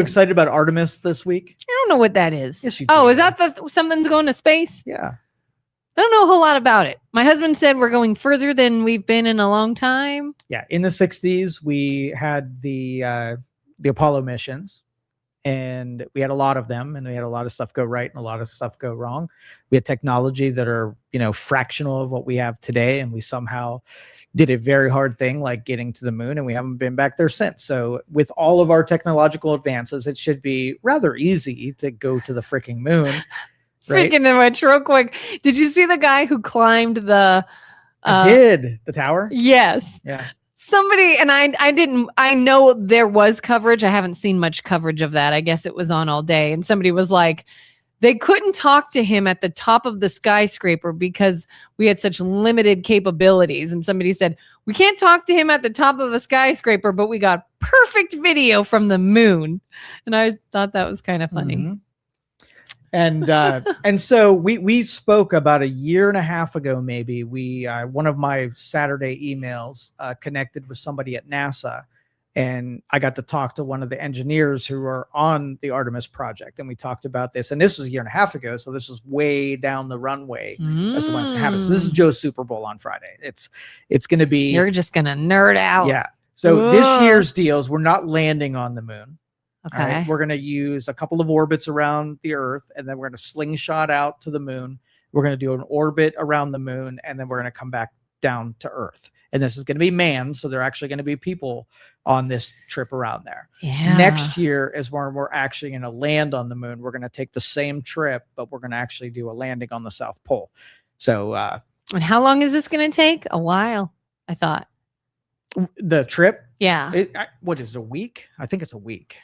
A: excited about Artemis this week?
B: I don't know what that is.
A: Yes, you do.
B: Oh, is that something's going to space?
A: Yeah.
B: I don't know a whole lot about it. My husband said we're going further than we've been in a long time.
A: Yeah. In the 60s, we had the Apollo missions. And we had a lot of them, and we had a lot of stuff go right and a lot of stuff go wrong. We had technology that are, fractional of what we have today. And we somehow did a very hard thing like getting to the moon, and we haven't been back there since. So with all of our technological advances, it should be rather easy to go to the freaking moon.
B: Speaking of which, real quick, did you see the guy who climbed the?
A: I did the tower.
B: Yes.
A: Yeah.
B: Somebody, and I didn't. I know there was coverage. I haven't seen much coverage of that. I guess it was on all day, and somebody was like, they couldn't talk to him at the top of the skyscraper because we had such limited capabilities. And somebody said, we can't talk to him at the top of a skyscraper, but we got perfect video from the moon. And I thought that was kind of funny.
A: Mm-hmm. And so we spoke about a year and a half ago, maybe. One of my Saturday emails connected with somebody at NASA. And I got to talk to one of the engineers who are on the Artemis project. And we talked about this. And this was a year and a half ago. So this was way down the runway as to what's to happen. So this is Joe's Super Bowl on Friday. It's going to be.
B: You're just going to nerd out.
A: Yeah. So this year's deals, we're not landing on the moon.
B: Okay.
A: Right? We're going to use a couple of orbits around the Earth. And then we're going to slingshot out to the moon. We're going to do an orbit around the moon. And then we're going to come back down to Earth. And this is going to be manned. So they're actually going to be people on this trip around there.
B: Yeah.
A: Next year is when we're actually going to land on the moon. We're going to take the same trip, but we're going to actually do a landing on the South Pole. So,
B: and how long is this going to take? A while, I thought.
A: The trip?
B: Yeah.
A: What is it, a week? I think it's a week.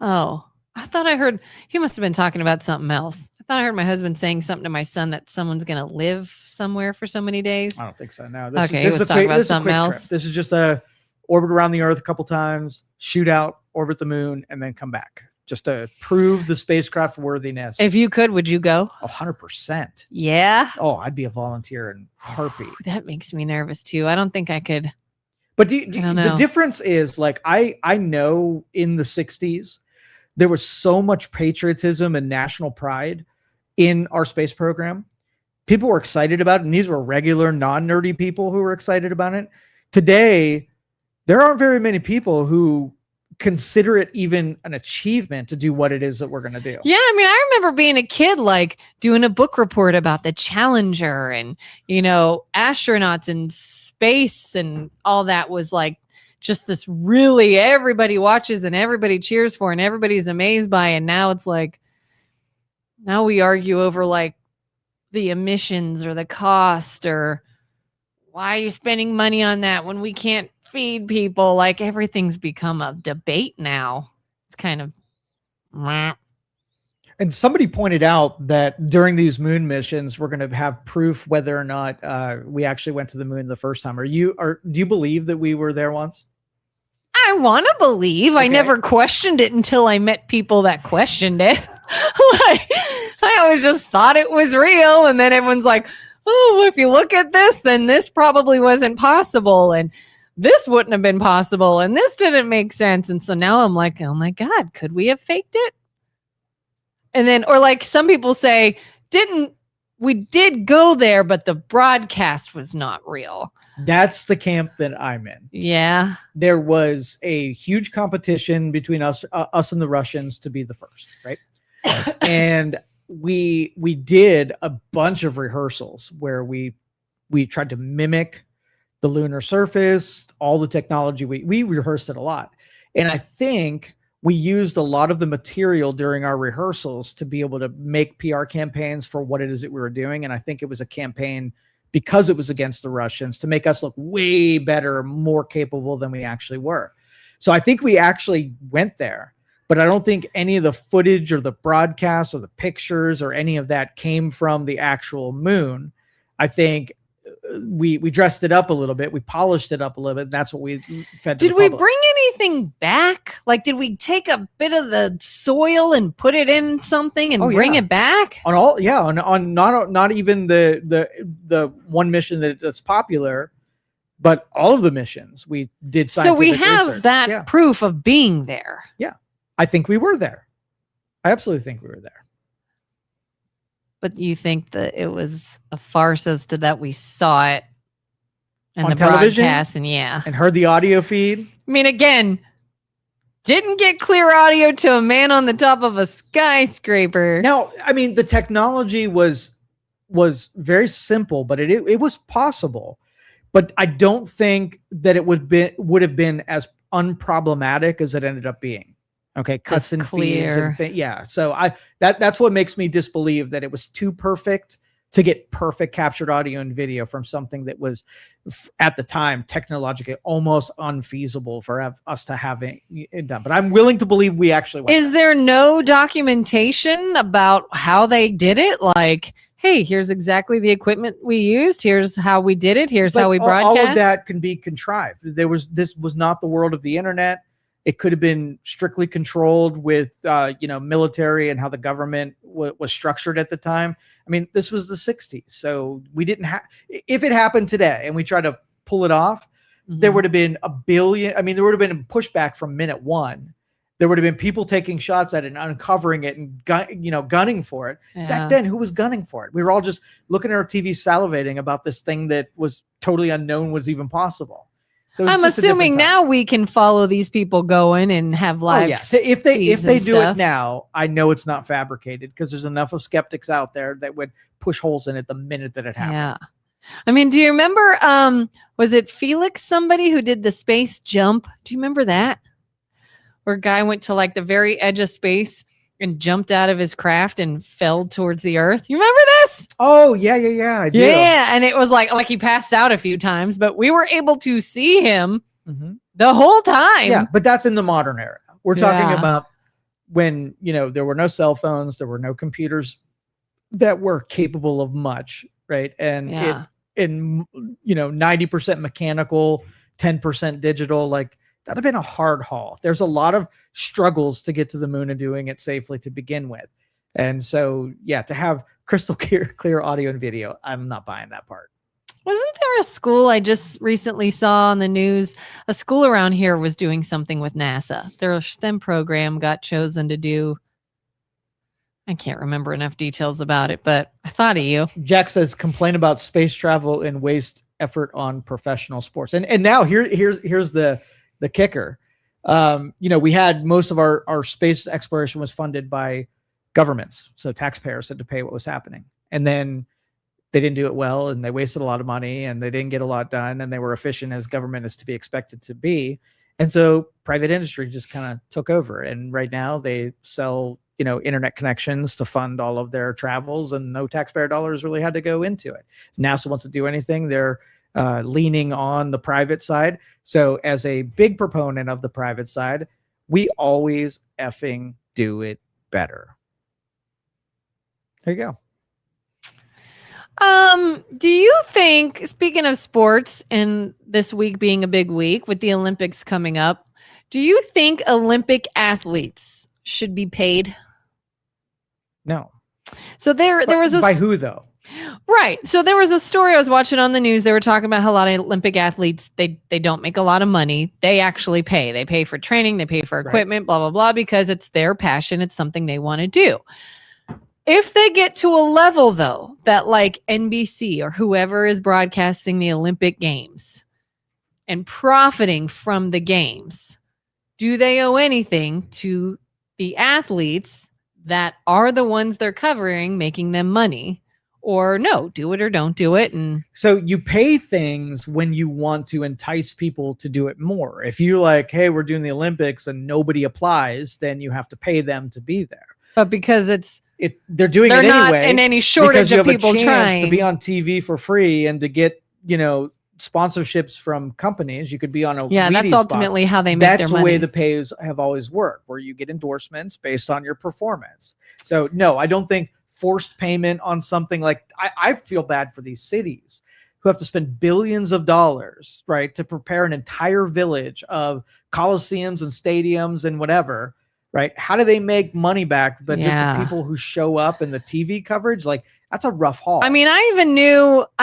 B: Oh, I thought I heard he must have been talking about something else. I thought I heard my husband saying something to my son that someone's going to live somewhere for so many days.
A: I don't think so. No.
B: This is talking about something else.
A: Trip. This is just a orbit around the Earth a couple times, shoot out, orbit the moon, and then come back just to prove the spacecraft worthiness.
B: If you could, would you go?
A: 100%.
B: Yeah.
A: Oh, I'd be a volunteer in heartbeat.
B: That makes me nervous too. I don't think I could.
A: But the difference is, like, I know in the 60s, there was so much patriotism and national pride in our space program. People were excited about it, and these were regular, non-nerdy people who were excited about it. Today, there aren't very many people who consider it even an achievement to do what it is that we're going to do.
B: Yeah, I mean, I remember being a kid, like doing a book report about the Challenger and, astronauts in space, and all that was like just this really everybody watches and everybody cheers for and everybody's amazed by. And now it's like, now we argue over like the emissions or the cost or why are you spending money on that when we can't feed people? Like, everything's become a debate now. It's kind of.
A: And somebody pointed out that during these moon missions, we're going to have proof whether or not we actually went to the moon the first time. Do you believe that we were there once?
B: I want to believe. Okay. I never questioned it until I met people that questioned it. Like, I always just thought it was real. And then everyone's like, oh, well, if you look at this, then this probably wasn't possible. And this wouldn't have been possible. And this didn't make sense. And so now I'm like, oh my God, could we have faked it? And then, or like some people say, we did go there, but the broadcast was not real.
A: That's the camp that I'm in.
B: Yeah.
A: There was a huge competition between us and the Russians to be the first, right? And we did a bunch of rehearsals where we tried to mimic the lunar surface, all the technology. We rehearsed it a lot. And I think we used a lot of the material during our rehearsals to be able to make PR campaigns for what it is that we were doing. And I think it was a campaign, because it was against the Russians, to make us look way better, more capable than we actually were. So I think we actually went there, but I don't think any of the footage or the broadcasts or the pictures or any of that came from the actual moon. I think we dressed it up a little bit. We polished it up a little bit. And that's what we fed to the public.
B: Did we bring anything back? Like, did we take a bit of the soil and put it in something and bring it back?
A: On all, yeah. On not even the one mission that's popular, but all of the missions we did.
B: So we have
A: research.
B: that proof of being there.
A: Yeah, I think we were there. I absolutely think we were there.
B: But you think that it was a farce as to that we saw it in the
A: television,
B: broadcast and
A: heard the audio feed?
B: I mean, again, didn't get clear audio to a man on the top of a skyscraper.
A: Now, I mean, the technology was very simple, but it was possible. But I don't think that it would have been as unproblematic as it ended up being. Okay, cuts
B: Just
A: and
B: clear.
A: feeds and yeah. So that's what makes me disbelieve that it was too perfect to get perfect captured audio and video from something that was at the time technologically almost unfeasible for us to have it done. But I'm willing to believe we actually went.
B: Is there no documentation about how they did it? Like, hey, here's exactly the equipment we used. Here's how we did it. Here's how we broadcast.
A: All of that can be contrived. This was not the world of the internet. It could have been strictly controlled with, military and how the government was structured at the time. I mean, this was the 60s. So we didn't have, if it happened today and we tried to pull it off, there would have been a billion. I mean, there would have been a pushback from minute one. There would have been people taking shots at it and uncovering it and, gunning for it. Yeah. Back then, who was gunning for it? We were all just looking at our TV salivating about this thing that was totally unknown was even possible. So
B: I'm assuming now we can follow these people going and have live.
A: Oh, yeah. If they do it now, I know it's not fabricated because there's enough of skeptics out there that would push holes in it the minute that it happened.
B: Yeah. I mean, do you remember, was it Felix, somebody who did the space jump? Do you remember that? Where a guy went to like the very edge of space and jumped out of his craft and fell towards the earth. You remember this?
A: Oh, yeah. I do.
B: Yeah, and it was like he passed out a few times, but we were able to see him the whole time.
A: Yeah, but that's in the modern era. We're talking about when, there were no cell phones, there were no computers that were capable of much, right? And 90% mechanical, 10% digital, like that'd have been a hard haul. There's a lot of struggles to get to the moon and doing it safely to begin with. And so, to have crystal clear audio and video, I'm not buying that part.
B: Wasn't there a school I just recently saw on the news? A school around here was doing something with NASA. Their STEM program got chosen to do. I can't remember enough details about it, but I thought of you.
A: Jack says, complain about space travel and waste effort on professional sports. And now here's the kicker. We had most of our space exploration was funded by governments. So taxpayers had to pay what was happening. And then they didn't do it well and they wasted a lot of money and they didn't get a lot done and they were efficient as government is to be expected to be. And so private industry just kind of took over. And right now they sell, internet connections to fund all of their travels and no taxpayer dollars really had to go into it. If NASA wants to do anything, they're leaning on the private side. So as a big proponent of the private side, we always effing do it better. There you go.
B: Do you think, speaking of sports and this week being a big week with the Olympics coming up, do you think Olympic athletes should be paid?
A: No.
B: So there was
A: by who though?
B: Right. So there was a story I was watching on the news. They were talking about how a lot of Olympic athletes, they don't make a lot of money. They actually pay. They pay for training. They pay for equipment, blah, blah, blah, because it's their passion. It's something they want to do. If they get to a level, though, that like NBC or whoever is broadcasting the Olympic Games and profiting from the games, do they owe anything to the athletes that are the ones they're covering, making them money? Or no, do it or don't do it. And
A: so you pay things when you want to entice people to do it more. If you're like, hey, we're doing the Olympics and nobody applies, then you have to pay them to be there.
B: But because
A: they're doing it
B: not
A: anyway.
B: In any shortage of people trying
A: to be on TV for free and to get, sponsorships from companies. You could be on a
B: that's ultimately how they make their money.
A: That's the way the pays have always worked, where you get endorsements based on your performance. So no, I don't think forced payment on something like I feel bad for these cities who have to spend billions of dollars, right, to prepare an entire village of coliseums and stadiums and whatever. Right? How do they make money back? But just the people who show up in the TV coverage, like that's a rough haul.
B: I mean, I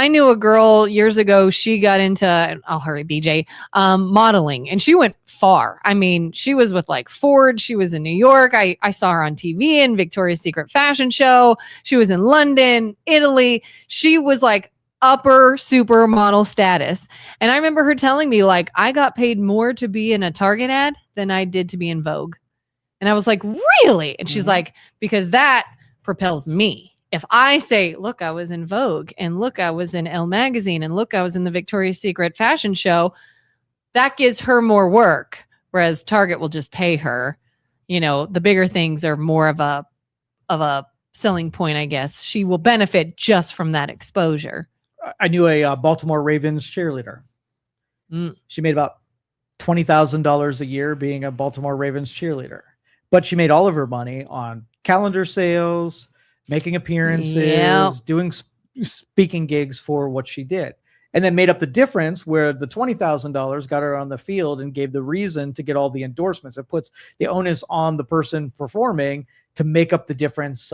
B: knew a girl years ago. She got into, I'll hurry, BJ, modeling, and she went far. I mean, she was with like Ford. She was in New York. I saw her on TV in Victoria's Secret fashion show. She was in London, Italy. She was like upper supermodel status. And I remember her telling me like, I got paid more to be in a Target ad than I did to be in Vogue. And I was like, really? And she's like, because that propels me. If I say, look, I was in Vogue and look, I was in Elle magazine and look, I was in the Victoria's Secret fashion show, that gives her more work. Whereas Target will just pay her, the bigger things are more of a selling point, I guess. She will benefit just from that exposure.
A: I knew a Baltimore Ravens cheerleader. She made about $20,000 a year being a Baltimore Ravens cheerleader, but she made all of her money on calendar sales, making appearances, doing speaking gigs for what she did, and then made up the difference where the $20,000 got her on the field and gave the reason to get all the endorsements. It puts the onus on the person performing to make up the difference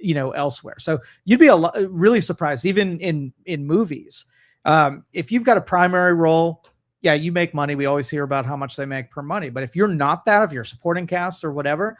A: elsewhere. So you'd be really surprised, even in movies. If you've got a primary role, yeah, you make money. We always hear about how much they make per money. But if you're not that, if you're a supporting cast or whatever,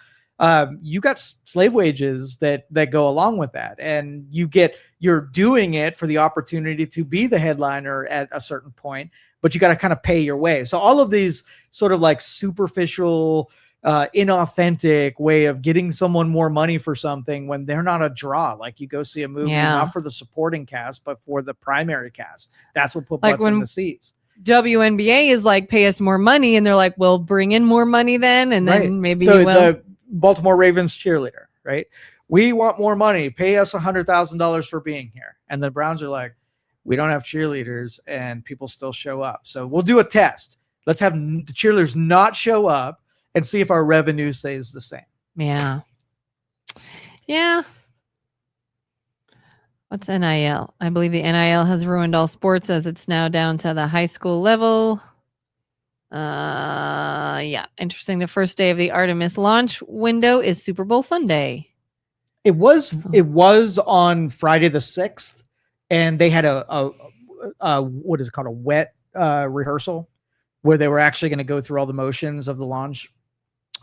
A: you got slave wages that go along with that. And you're doing it for the opportunity to be the headliner at a certain point, but you got to kind of pay your way. So all of these sort of like superficial, inauthentic way of getting someone more money for something when they're not a draw. Like you go see a movie, not for the supporting cast, but for the primary cast. That's what put butts in the seats.
B: WNBA is like, pay us more money, and they're like, well, bring in more money then, and then maybe you will.
A: The Baltimore Ravens cheerleader, right? We want more money. Pay us $100,000 for being here. And the Browns are like, we don't have cheerleaders, and people still show up. So we'll do a test. Let's have the cheerleaders not show up and see if our revenue stays the same.
B: Yeah. What's NIL? I believe the NIL has ruined all sports as it's now down to the high school level. Interesting. The first day of the Artemis launch window is Super Bowl Sunday.
A: It was on Friday the 6th, and they had a what is it called? A wet rehearsal where they were actually going to go through all the motions of the launch,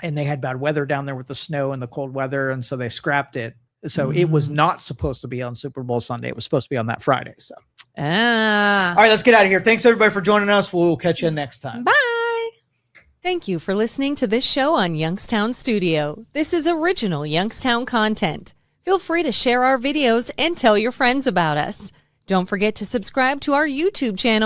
A: and they had bad weather down there with the snow and the cold weather, and so they scrapped it. So it was not supposed to be on Super Bowl Sunday. It was supposed to be on that Friday. So, all right, let's get out of here. Thanks everybody for joining us. We'll catch you next time.
B: Bye.
C: Thank you for listening to this show on Youngstown Studio. This is original Youngstown content. Feel free to share our videos and tell your friends about us. Don't forget to subscribe to our YouTube channel.